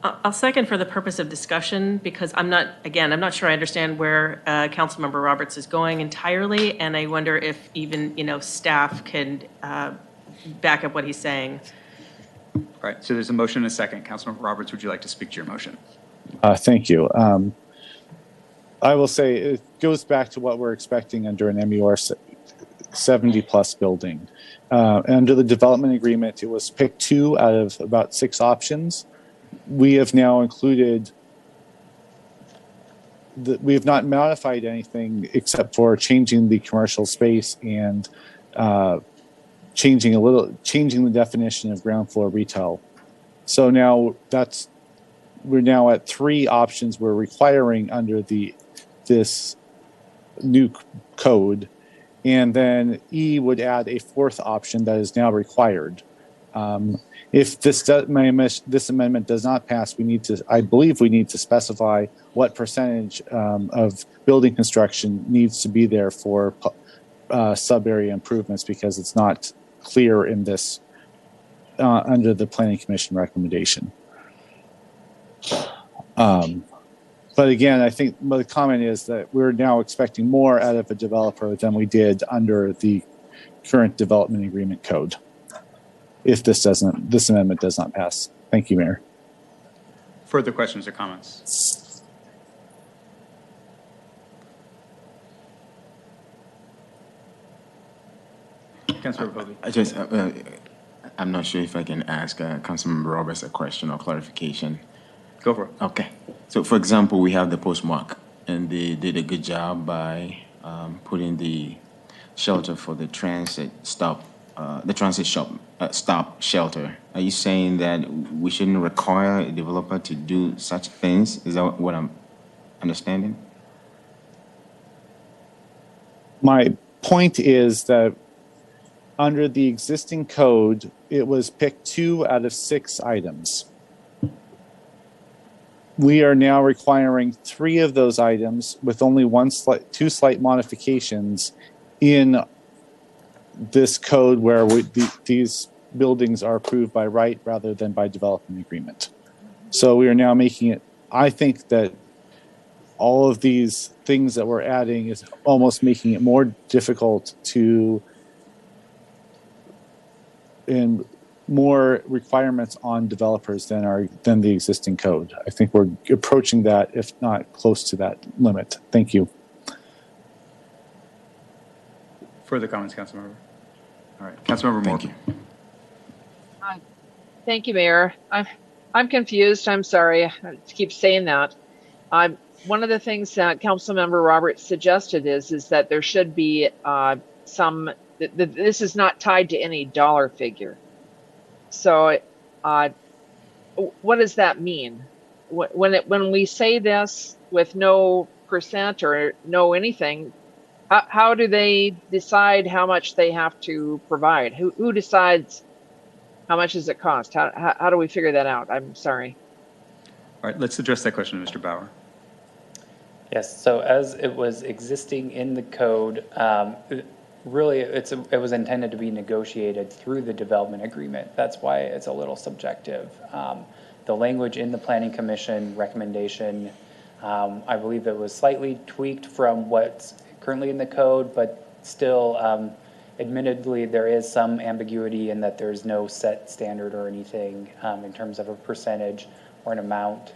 I'll second for the purpose of discussion because I'm not sure I understand where Councilmember Roberts is going entirely, and I wonder if even, staff can back up what he's saying. All right, so there's a motion and a second. Councilmember Roberts, would you like to speak to your motion? Thank you. I will say it goes back to what we're expecting under an MER 70 plus building. Under the development agreement, it was pick 2 out of about 6 options. We have now included we have not modified anything except for changing the commercial space and changing the definition of ground floor retail. So now we're now at 3 options we're requiring under this new code, and then E would add a 4th option that is now required. If this amendment does not pass, I believe we need to specify what percentage of building construction needs to be there for sub-area improvements, because it's not clear in this under the Planning Commission recommendation. But again, I think the comment is that we're now expecting more out of a developer than we did under the current development agreement code. If this amendment does not pass. Thank you, Mayor. Further questions or comments? Councilor Povey. I'm not sure if I can ask Councilmember Roberts a question or clarification. Go for it. Okay. So, for example, we have the postmark, and they did a good job by putting the shelter for the transit stop, stop shelter. Are you saying that we shouldn't require a developer to do such things? Is that what I'm understanding? My point is that under the existing code, it was picked 2 out of 6 items. We are now requiring 3 of those items with only 2 slight modifications in this code where these buildings are approved by right rather than by development agreement. So we are now making it, I think that all of these things that we're adding is almost making it more difficult to more requirements on developers than the existing code. I think we're approaching that, if not close to that limit. Thank you. Further comments, Councilmember? All right, Councilmember Moore. Thank you. Thank you, Mayor. I'm confused. I'm sorry. I keep saying that. One of the things that Councilmember Roberts suggested is that there should be this is not tied to any dollar figure. So, what does that mean? When we say this with no percent or no anything, how do they decide how much they have to provide? Who decides how much does it cost? How do we figure that out? I'm sorry. All right, let's address that question, Mr. Bauer. Yes, so as it was existing in the code, really it was intended to be negotiated through the development agreement. That's why it's a little subjective. The language in the Planning Commission recommendation, I believe it was slightly tweaked from what's currently in the code, but still, admittedly, there is some ambiguity in that there's no set standard or anything in terms of a percentage or an amount.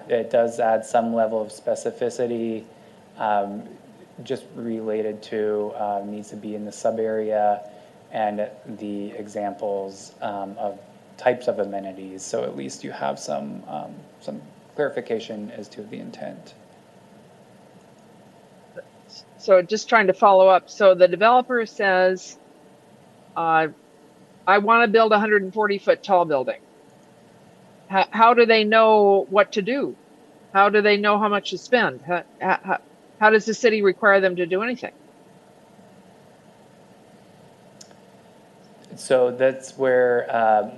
It does add some level of specificity, just related to needs to be in the sub area and the examples of types of amenities. So at least you have some clarification as to the intent. So just trying to follow up. So the developer says, I want to build a 140-foot tall building. How do they know what to do? How do they know how much to spend? How does the city require them to do anything? So that's where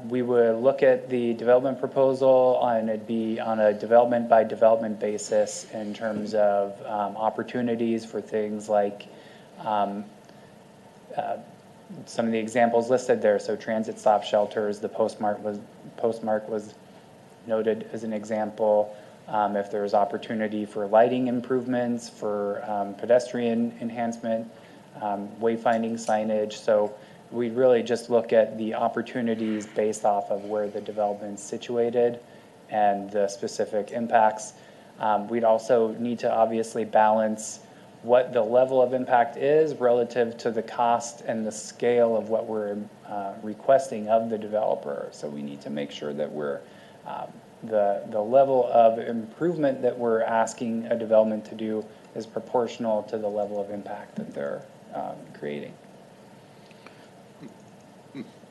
we would look at the development proposal, and it'd be on a development by development basis in terms of opportunities for things like some of the examples listed there. So transit stop shelters, the postmark was noted as an example. If there's opportunity for lighting improvements, for pedestrian enhancement, wayfinding signage. So we really just look at the opportunities based off of where the development's situated and the specific impacts. We'd also need to obviously balance what the level of impact is relative to the cost and the scale of what we're requesting of the developer. So we need to make sure that we're the level of improvement that we're asking a development to do is proportional to the level of impact that they're creating.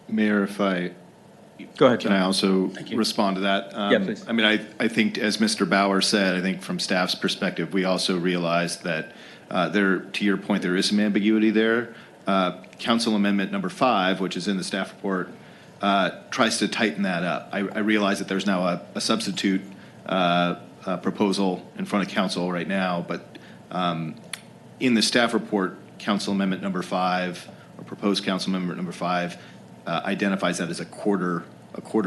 Mayor, if I go ahead, can I also respond to that? Yeah, please. I mean, I think, as Mr. Bauer said, I think from staff's perspective, we also realized that to your point, there is some ambiguity there. Council Amendment number 5, which is in the staff report, tries to tighten that up. I realize that there's now a substitute proposal in front of council right now, but in the staff report, Council Amendment number 5, or proposed Council Amendment number 5, identifies that as a quarter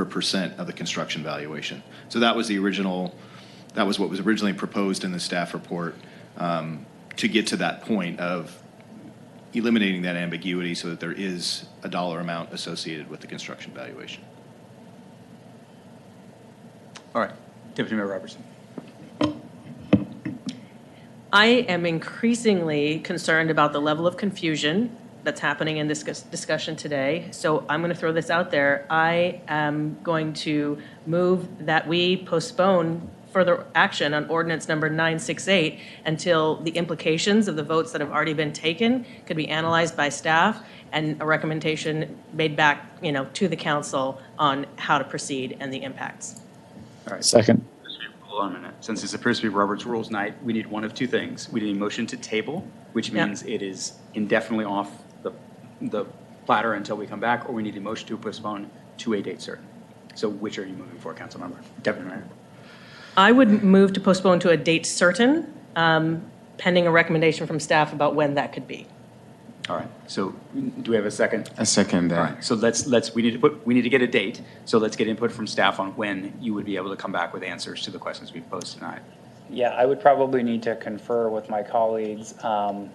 percent of the construction valuation. So that was what was originally proposed in the staff report to get to that point of eliminating that ambiguity so that there is a dollar amount associated with the construction valuation. All right, Deputy Mayor Robertson. I am increasingly concerned about the level of confusion that's happening in this discussion today. So I'm going to throw this out there. I am going to move that we postpone further action on ordinance number 968 until the implications of the votes that have already been taken could be analyzed by staff and a recommendation made back, to the council on how to proceed and the impacts. All right. Second. Hold on a minute. Since this appears to be Robert's Rules night, we need one of two things. We need a motion to table, which means it is indefinitely off the platter until we come back, or we need a motion to postpone to a date certain. So which are you moving for, Councilmember? Deputy Mayor. I would move to postpone to a date certain, pending a recommendation from staff about when that could be. All right. So do we have a second? I second that. All right. So we need to get a date. So let's get input from staff on when you would be able to come back with answers to the questions we've posed tonight. Yeah, I would probably need to confer with my colleagues, and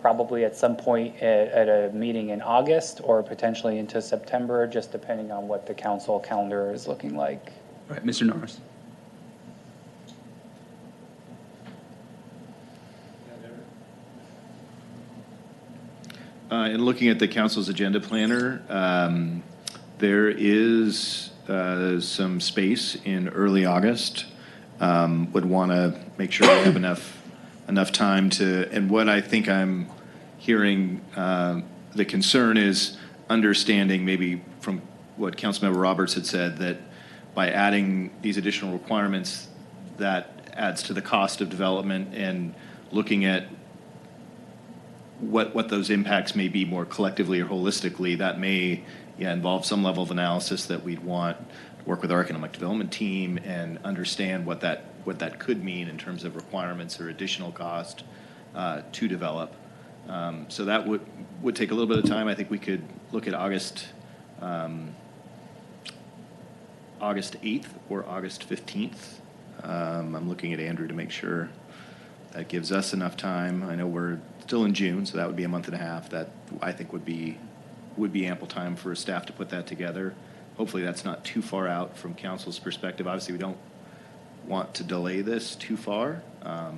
probably at some point at a meeting in August or potentially into September, just depending on what the council calendar is looking like. All right, Mr. Norris. In looking at the council's agenda planner, there is some space in early August. Would want to make sure we have enough time to, and what I think I'm hearing, the concern is understanding maybe from what Councilmember Roberts had said, that by adding these additional requirements, that adds to the cost of development, and looking at what those impacts may be more collectively or holistically, that may involve some level of analysis that we'd want to work with our economic development team and understand what that could mean in terms of requirements or additional cost to develop. So that would take a little bit of time. I think we could look at August 8th or August 15th. I'm looking at Andrew to make sure that gives us enough time. I know we're still in June, so that would be a month and a half. That I think would be ample time for staff to put that together. Hopefully that's not too far out from council's perspective. Obviously, we don't want to delay this too far. I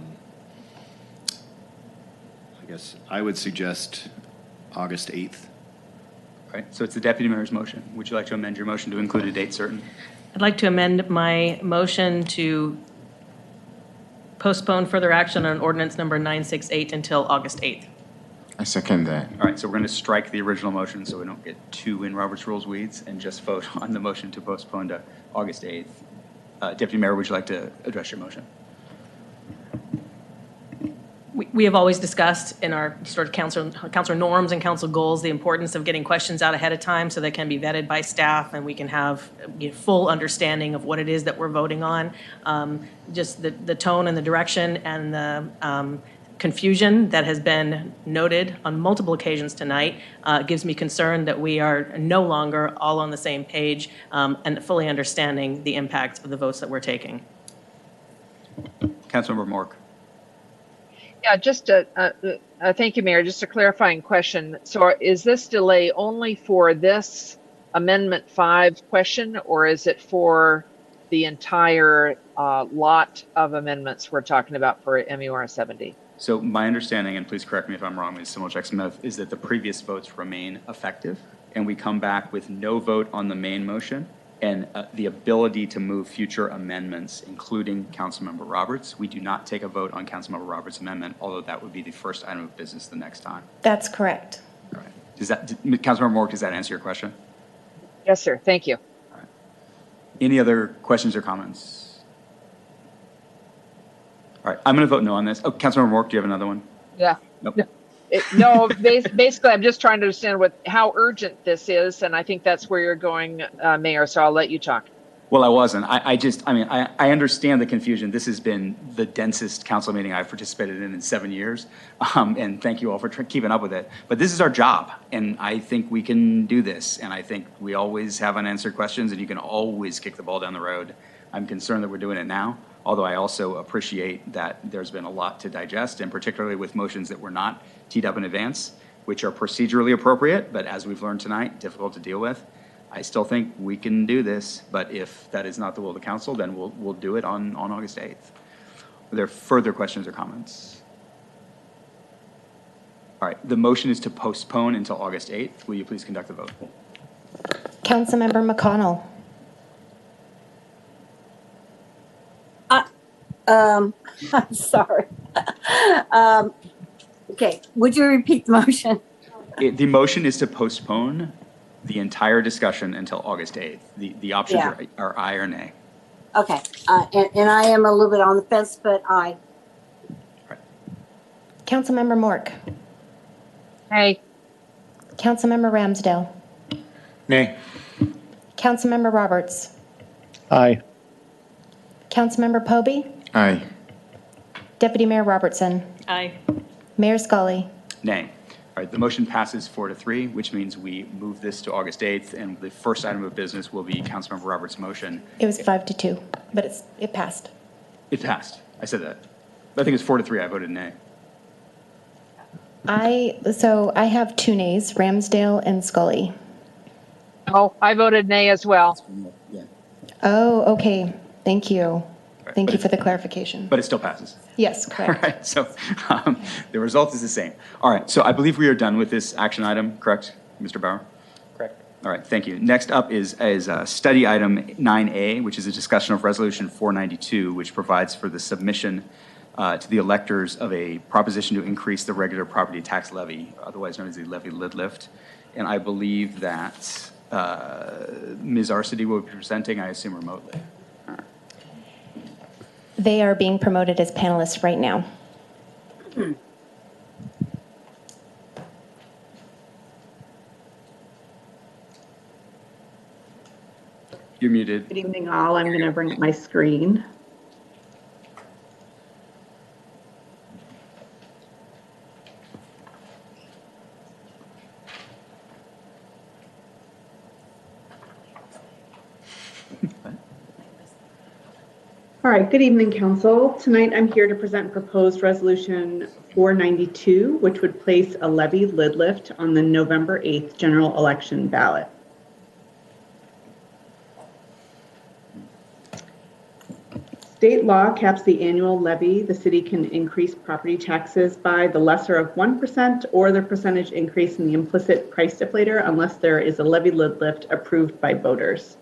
guess I would suggest August 8th. All right, so it's the deputy mayor's motion. Would you like to amend your motion to include a date certain? I'd like to amend my motion to postpone further action on ordinance number 968 until August 8th. I second that. All right, so we're going to strike the original motion so we don't get too in Robert's Rules weeds and just vote on the motion to postpone to August 8th. Deputy Mayor, would you like to address your motion? We have always discussed in our sort of council norms and council goals the importance of getting questions out ahead of time so they can be vetted by staff and we can have full understanding of what it is that we're voting on. Just the tone and the direction and the confusion that has been noted on multiple occasions tonight gives me concern that we are no longer all on the same page and fully understanding the impact of the votes that we're taking. Councilmember Mork. Yeah, just thank you, Mayor. Just a clarifying question. So is this delay only for this Amendment 5 question, or is it for the entire lot of amendments we're talking about for MUR 70? So my understanding, and please correct me if I'm wrong, Ms. Simulcheck-Smith, is that the previous votes remain effective, and we come back with no vote on the main motion and the ability to move future amendments, including Councilmember Roberts. We do not take a vote on Councilmember Roberts' amendment, although that would be the first item of business the next time. That's correct. All right. Councilmember Mork, does that answer your question? Yes, sir. Thank you. All right. Any other questions or comments? All right, I'm going to vote no on this. Oh, Councilmember Mork, do you have another one? Yeah. Nope. No, basically, I'm just trying to understand how urgent this is, and I think that's where you're going, Mayor, so I'll let you talk. Well, I wasn't. I understand the confusion. This has been the densest council meeting I've participated in 7 years, and thank you all for keeping up with it. But this is our job, and I think we can do this, and I think we always have unanswered questions, and you can always kick the ball down the road. I'm concerned that we're doing it now, although I also appreciate that there's been a lot to digest, and particularly with motions that were not teed up in advance, which are procedurally appropriate, but as we've learned tonight, difficult to deal with. I still think we can do this, but if that is not the will of the council, then we'll do it on August 8th. Are there further questions or comments? All right, the motion is to postpone until August 8th. Will you please conduct the vote? Councilmember McConnell. I'm sorry. Okay, would you repeat the motion? The motion is to postpone the entire discussion until August 8th. The options are aye or nay. Okay, and I am a little bit on the fence, but aye. Right. Councilmember Mork. Hey. Councilmember Ramsdale. Nay. Councilmember Roberts. Aye. Councilmember Poby. Aye. Deputy Mayor Robertson. Aye. Mayor Scully. Nay. All right, the motion passes 4-3, which means we move this to August 8th, and the first item of business will be Councilmember Roberts' motion. It was 5-2, but it passed. It passed. I said that. I think it's 4-3. I voted nay. So I have 2 nays, Ramsdale and Scully. Oh, I voted nay as well. Oh, okay. Thank you. Thank you for the clarification. But it still passes. Yes, All correct. right, so the result is the same. All right, so I believe we are done with this action item, correct, Mr. Bauer? Correct. All right, thank you. Next up is study item 9A, which is a discussion of resolution 492, which provides for the submission to the electors of a proposition to increase the regular property tax levy, otherwise known as the levy lid lift. And I believe that Ms. Arcidi will be presenting, I assume remotely. They are being promoted as panelists right now. You're muted. Good evening, all. I'm going to bring up my screen. All right, good evening, Council. Tonight I'm here to present proposed resolution 492, which would place a levy lid lift on the November 8th general election ballot. State law caps the annual levy the city can increase property taxes by the lesser of 1% or the percentage increase in the implicit price deflator unless there is a levy lid lift approved by voters.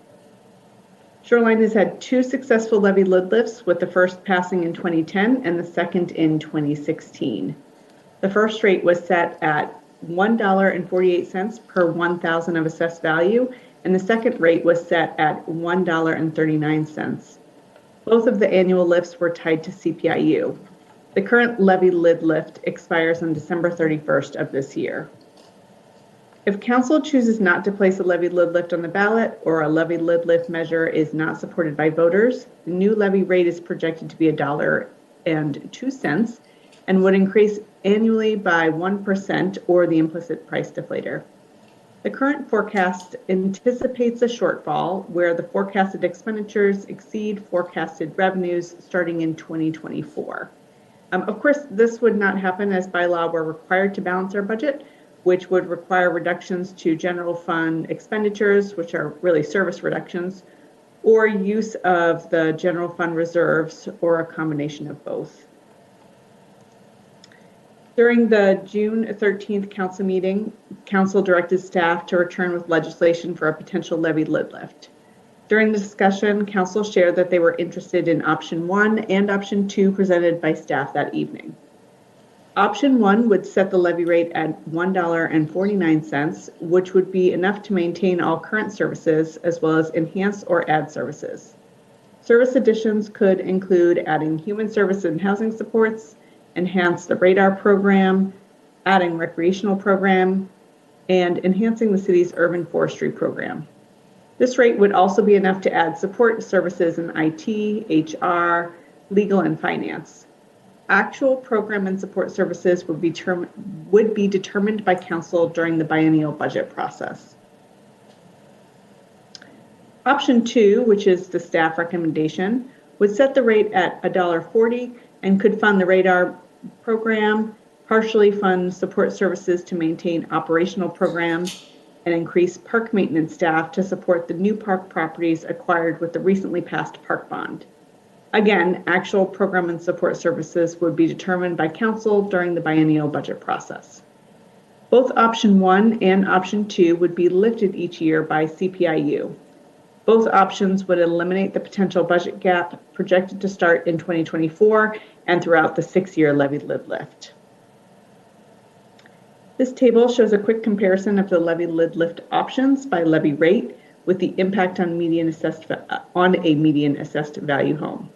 Shoreline has had 2 successful levy lid lifts, with the first passing in 2010 and the second in 2016. The first rate was set at $1.48 per 1,000 of assessed value, and the second rate was set at $1.39. Both of the annual lifts were tied to CPIU. The current levy lid lift expires on December 31st of this year. If council chooses not to place a levy lid lift on the ballot or a levy lid lift measure is not supported by voters, the new levy rate is projected to be $1.02 and would increase annually by 1% or the implicit price deflator. The current forecast anticipates a shortfall where the forecasted expenditures exceed forecasted revenues starting in 2024. Of course, this would not happen as by law we're required to balance our budget, which would require reductions to general fund expenditures, which are really service reductions, or use of the general fund reserves, or a combination of both. During the June 13th council meeting, council directed staff to return with legislation for a potential levy lid lift. During the discussion, council shared that they were interested in option 1 and option 2 presented by staff that evening. Option 1 would set the levy rate at $1.49, which would be enough to maintain all current services as well as enhance or add services. Service additions could include adding human service and housing supports, enhance the radar program, adding recreational program, and enhancing the city's urban forestry program. This rate would also be enough to add support services in IT, HR, legal, and finance. Actual program and support services would be determined by council during the biennial budget process. Option 2, which is the staff recommendation, would set the rate at $1.40 and could fund the radar program, partially fund support services to maintain operational programs, and increase park maintenance staff to support the new park properties acquired with the recently passed park bond. Again, actual program and support services would be determined by council during the biennial budget process. Both option 1 and option 2 would be lifted each year by CPIU. Both options would eliminate the potential budget gap projected to start in 2024 and throughout the 6-year levy lid lift. This table shows a quick comparison of the levy lid lift options by levy rate with the impact on a median assessed value home.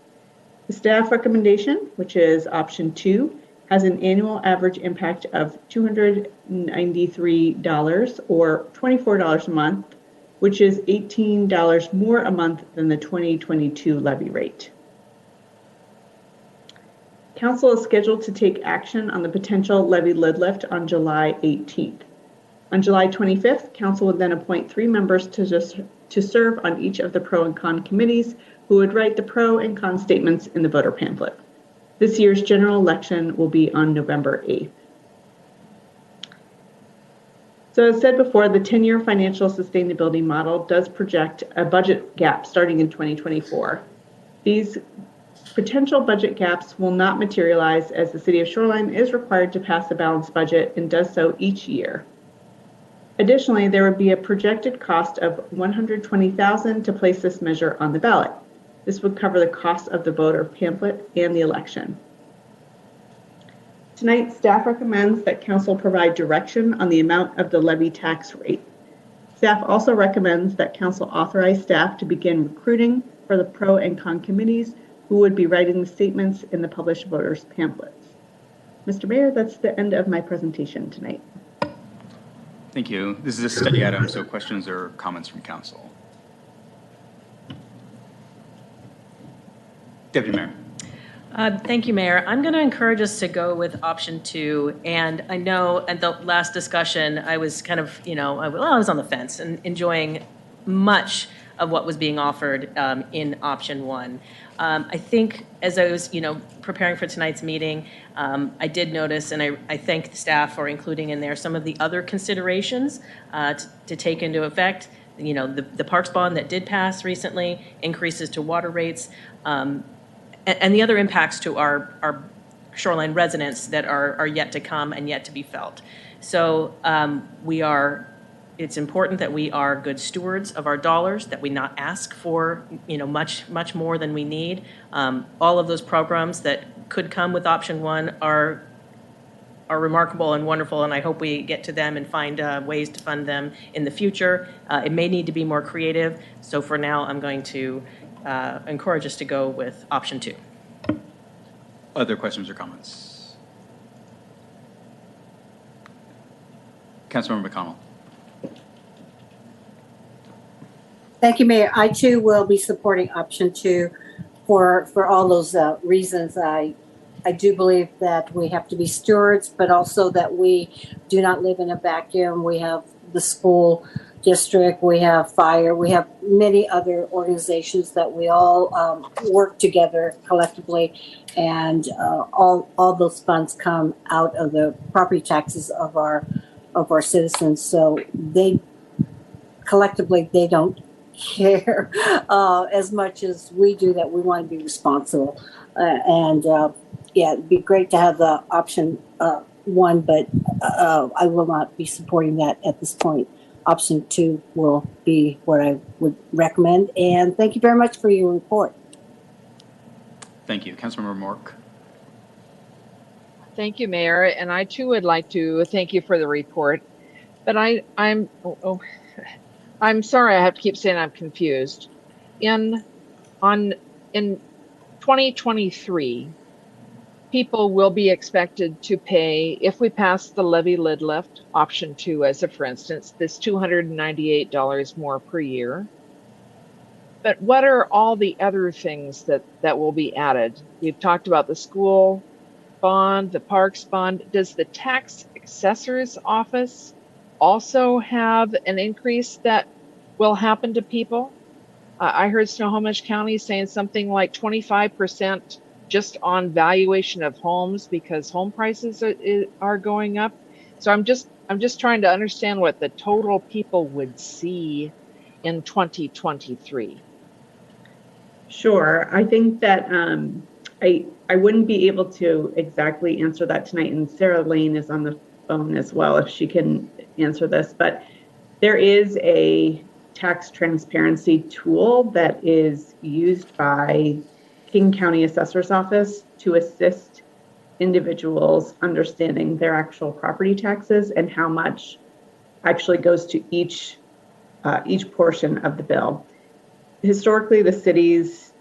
The staff recommendation, which is option 2, has an annual average impact of $293 or $24 a month, which is $18 more a month than the 2022 levy rate. Council is scheduled to take action on the potential levy lid lift on July 18th. On July 25th, Council would then appoint 3 members to serve on each of the pro and con committees who would write the pro and con statements in the voter pamphlet. This year's general election will be on November 8th. So as said before, the 10-year financial sustainability model does project a budget gap starting in 2024. These potential budget gaps will not materialize as the City of Shoreline is required to pass a balanced budget and does so each year. Additionally, there would be a projected cost of $120,000 to place this measure on the ballot. This would cover the cost of the voter pamphlet and the election. Tonight, staff recommends that council provide direction on the amount of the levy tax rate. Staff also recommends that council authorize staff to begin recruiting for the pro and con committees who would be writing the statements in the published voters pamphlets. Mr. Mayor, that's the end of my presentation tonight. Thank you. This is a study item, so questions or comments from council. Deputy Mayor. Thank you, Mayor. I'm going to encourage us to go with option 2. And I know at the last discussion, I was kind of, I was on the fence and enjoying much of what was being offered in option 1. I think as I was, preparing for tonight's meeting, I did notice, and I thank the staff for including in there some of the other considerations to take into effect. The parks bond that did pass recently, increases to water rates, and the other impacts to our shoreline residents that are yet to come and yet to be felt. So it's important that we are good stewards of our dollars, that we not ask for much more than we need. All of those programs that could come with option 1 are remarkable and wonderful, and I hope we get to them and find ways to fund them in the future. It may need to be more creative, so for now I'm going to encourage us to go with option 2. Other questions or comments? Councilmember McConnell. Thank you, Mayor. I too will be supporting option 2 for all those reasons. I do believe that we have to be stewards, but also that we do not live in a vacuum. We have the school district, we have fire, we have many other organizations that we all work together collectively, and all those funds come out of the property taxes of our citizens. So they collectively don't care as much as we do, that we want to be responsible. Yeah, it'd be great to have the option 1, but I will not be supporting that at this point. Option 2 will be what I would recommend. And thank you very much for your report. Thank you. Councilmember Mork. Thank you, Mayor. And I too would like to thank you for the report. But I'm sorry, I have to keep saying I'm confused. In 2023, people will be expected to pay, if we pass the levy lid lift, option 2 as a for instance, this $298 more per year. But what are all the other things that will be added? We've talked about the school bond, the parks bond. Does the tax assessor's office also have an increase that will happen to people? I heard Snohomish County saying something like 25% just on valuation of homes because home prices are going up. So I'm just trying to understand what the total people would see in 2023. Sure. I think that I wouldn't be able to exactly answer that tonight, and Sarah Lane is on the phone as well if she can answer this, but there is a tax transparency tool that is used by King County Assessor's Office to assist individuals understanding their actual property taxes and how much actually goes to each portion of the bill. Historically, the city's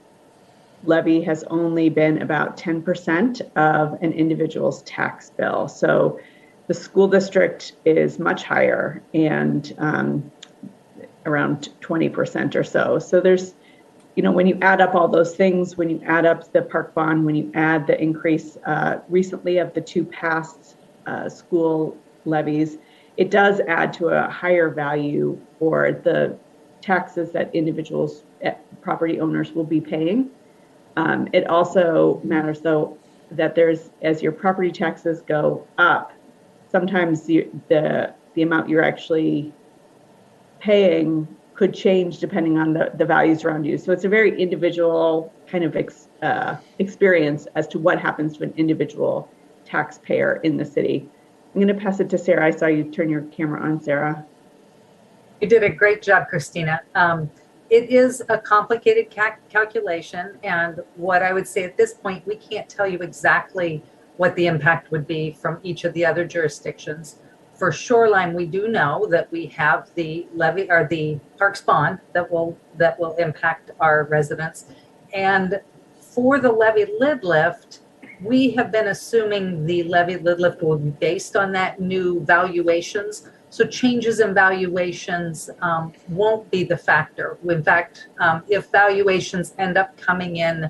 levy has only been about 10% of an individual's tax bill. So the school district is much higher, and around 20% or so. So there's, when you add up all those things, when you add up the park bond, when you add the increase recently of the 2 past school levies, it does add to a higher value for the taxes that individuals, property owners will be paying. It also matters, though, that as your property taxes go up, sometimes the the amount you're actually paying could change depending on the values around you. So it's a very individual kind of experience as to what happens to an individual taxpayer in the city. I'm going to pass it to Sarah. I saw you turn your camera on, Sarah. You did a great job, Christina. It is a complicated calculation, and what I would say at this point, we can't tell you exactly what the impact would be from each of the other jurisdictions. For Shoreline, we do know that we have the levy or the Parks bond that will impact our residents. And for the levy lid lift, we have been assuming the levy lid lift will be based on that new valuations. So changes in valuations won't be the factor. In fact, if valuations end up coming in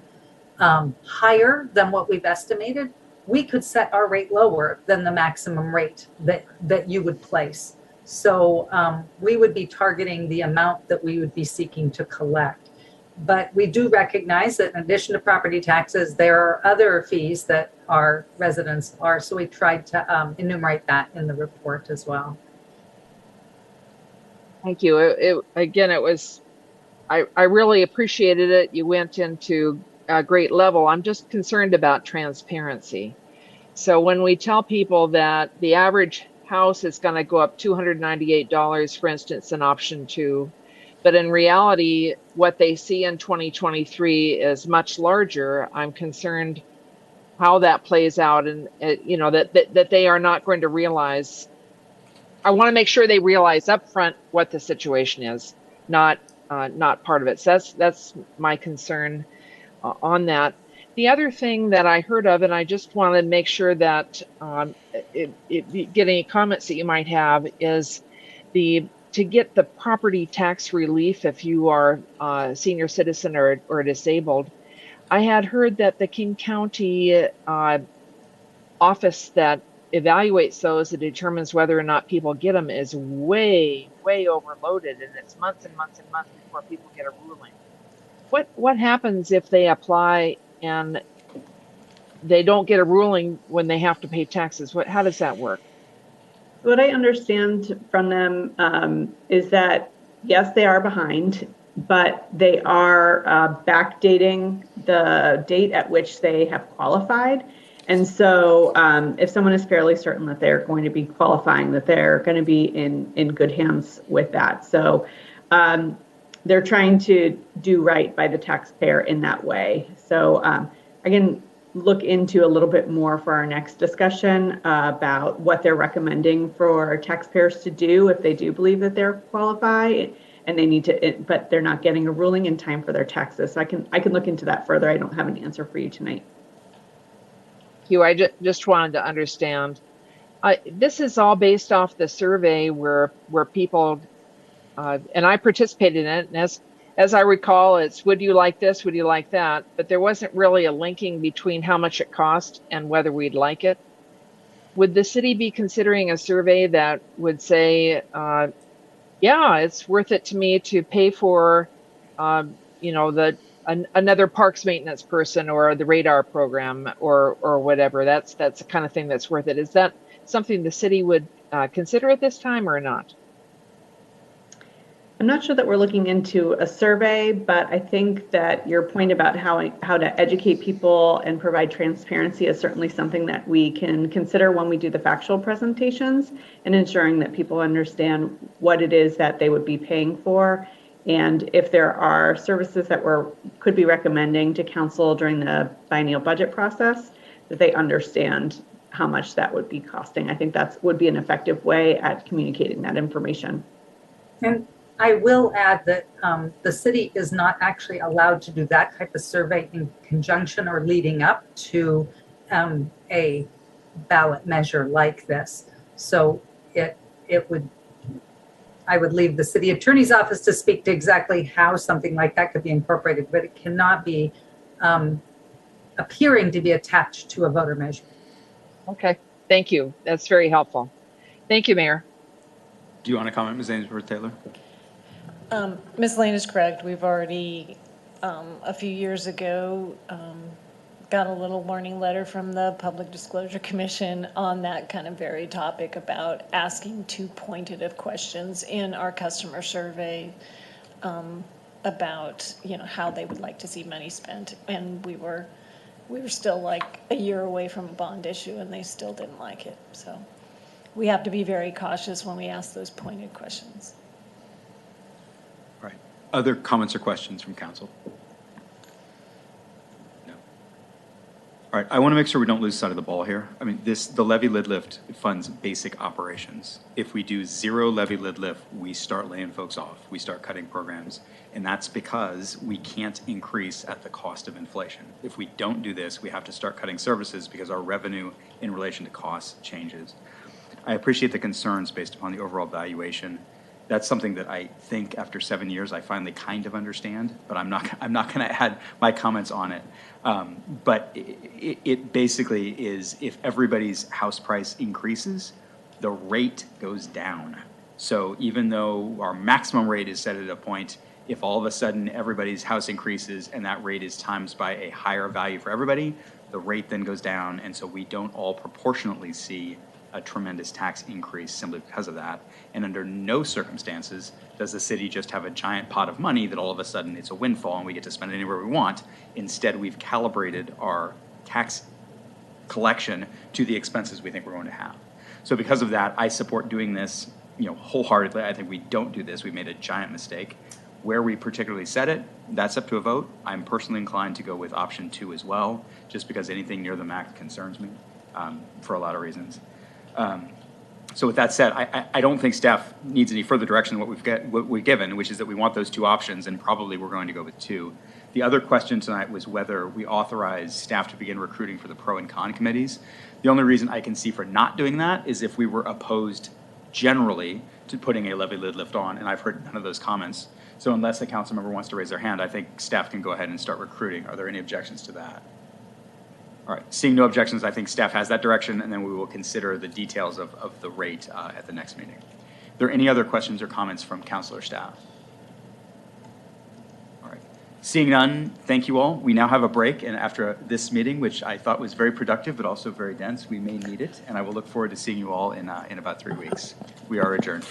higher than what we've estimated, we could set our rate lower than the maximum rate that you would place. So we would be targeting the amount that we would be seeking to collect. But we do recognize that in addition to property taxes, there are other fees that our residents are. So we tried to enumerate that in the report as well. Thank you. I really appreciated it. You went into a great level. I'm just concerned about transparency. So when we tell people that the average house is going to go up $298, for instance, in option 2, but in reality, what they see in 2023 is much larger, I'm concerned how that plays out, and that they are not going to realize. I want to make sure they realize up front what the situation is, not part of it. So that's my concern on that. The other thing that I heard of, and I just want to make sure that get any comments that you might have, is to get the property tax relief if you are a senior citizen or disabled. I had heard that the King County office that evaluates those and determines whether or not people get them is way overloaded, and it's months and months and months before people get a ruling. What happens if they apply and they don't get a ruling when they have to pay taxes? How does that work? What I understand from them is that, yes, they are behind, but they are backdating the date at which they have qualified. And so if someone is fairly certain that they're going to be qualifying, that they're going to be in good hands with that. So they're trying to do right by the taxpayer in that way. So I can look into a little bit more for our next discussion about what they're recommending for taxpayers to do if they do believe that they're qualified and they need to, but they're not getting a ruling in time for their taxes. So I can look into that further. I don't have an answer for you tonight. I just wanted to understand. This is all based off the survey where people, and I participated in it, and as I recall, it's would you like this, would you like that? But there wasn't really a linking between how much it cost and whether we'd like it. Would the city be considering a survey that would say, yeah, it's worth it to me to pay for, another parks maintenance person or the radar program or whatever? That's the kind of thing that's worth it. Is that something the city would consider at this time or not? I'm not sure that we're looking into a survey, but I think that your point about how to educate people and provide transparency is certainly something that we can consider when we do the factual presentations, and ensuring that people understand what it is that they would be paying for. And if there are services that could be recommending to council during the biennial budget process, that they understand how much that would be costing. I think that would be an effective way at communicating that information. And I will add that the city is not actually allowed to do that type of survey in conjunction or leading up to a ballot measure like this. So I would leave the city attorney's office to speak to exactly how something like that could be incorporated, but it cannot be appearing to be attached to a voter measure. Okay, thank you. That's very helpful. Thank you, Mayor. Do you want to comment, Ms. Ainsworth-Taylor? Ms. Lane is correct. We've already, a few years ago, got a little warning letter from the Public Disclosure Commission on that kind of very topic about asking too pointed of questions in our customer survey about, you know, how they would like to see money spent. And we were still like a year away from a bond issue and they still didn't like it. So we have to be very cautious when we ask those pointed questions. All right. Other comments or questions from council? No. All right. I want to make sure we don't lose sight of the ball here. I mean, the levy lid lift funds basic operations. If we do zero levy lid lift, we start laying folks off. We start cutting programs. And that's because we can't increase at the cost of inflation. If we don't do this, we have to start cutting services because our revenue in relation to costs changes. I appreciate the concerns based upon the overall valuation. That's something that I think after 7 years, I finally kind of understand, but I'm not going to add my comments on it. But it basically is, if everybody's house price increases, the rate goes down. So even though our maximum rate is set at a point, if all of a sudden everybody's house increases and that rate is times by a higher value for everybody, the rate then goes down, and so we don't all proportionately see a tremendous tax increase simply because of that. And under no circumstances does the city just have a giant pot of money that all of a sudden it's a windfall and we get to spend it anywhere we want. Instead, we've calibrated our tax collection to the expenses we think we're going to have. So because of that, I support doing this, you know, wholeheartedly. I think we don't do this. We made a giant mistake. Where we particularly set it, that's up to a vote. I'm personally inclined to go with option 2 as well, just because anything near the max concerns me for a lot of reasons. So with that said, I don't think staff needs any further direction than what we've given, which is that we want those 2 options, and probably we're going to go with 2. The other question tonight was whether we authorize staff to begin recruiting for the pro and con committees. The only reason I can see for not doing that is if we were opposed generally to putting a levy lid lift on, and I've heard none of those comments. So unless a council member wants to raise their hand, I think staff can go ahead and start recruiting. Are there any objections to that? All right, seeing no objections, I think staff has that direction, and then we will consider the details of the rate at the next meeting. Are there any other questions or comments from council or staff? All right, seeing none, thank you all. We now have a break, and after this meeting, which I thought was very productive but also very dense, we may need it, and I will look forward to seeing you all in about 3 weeks. We are adjourned.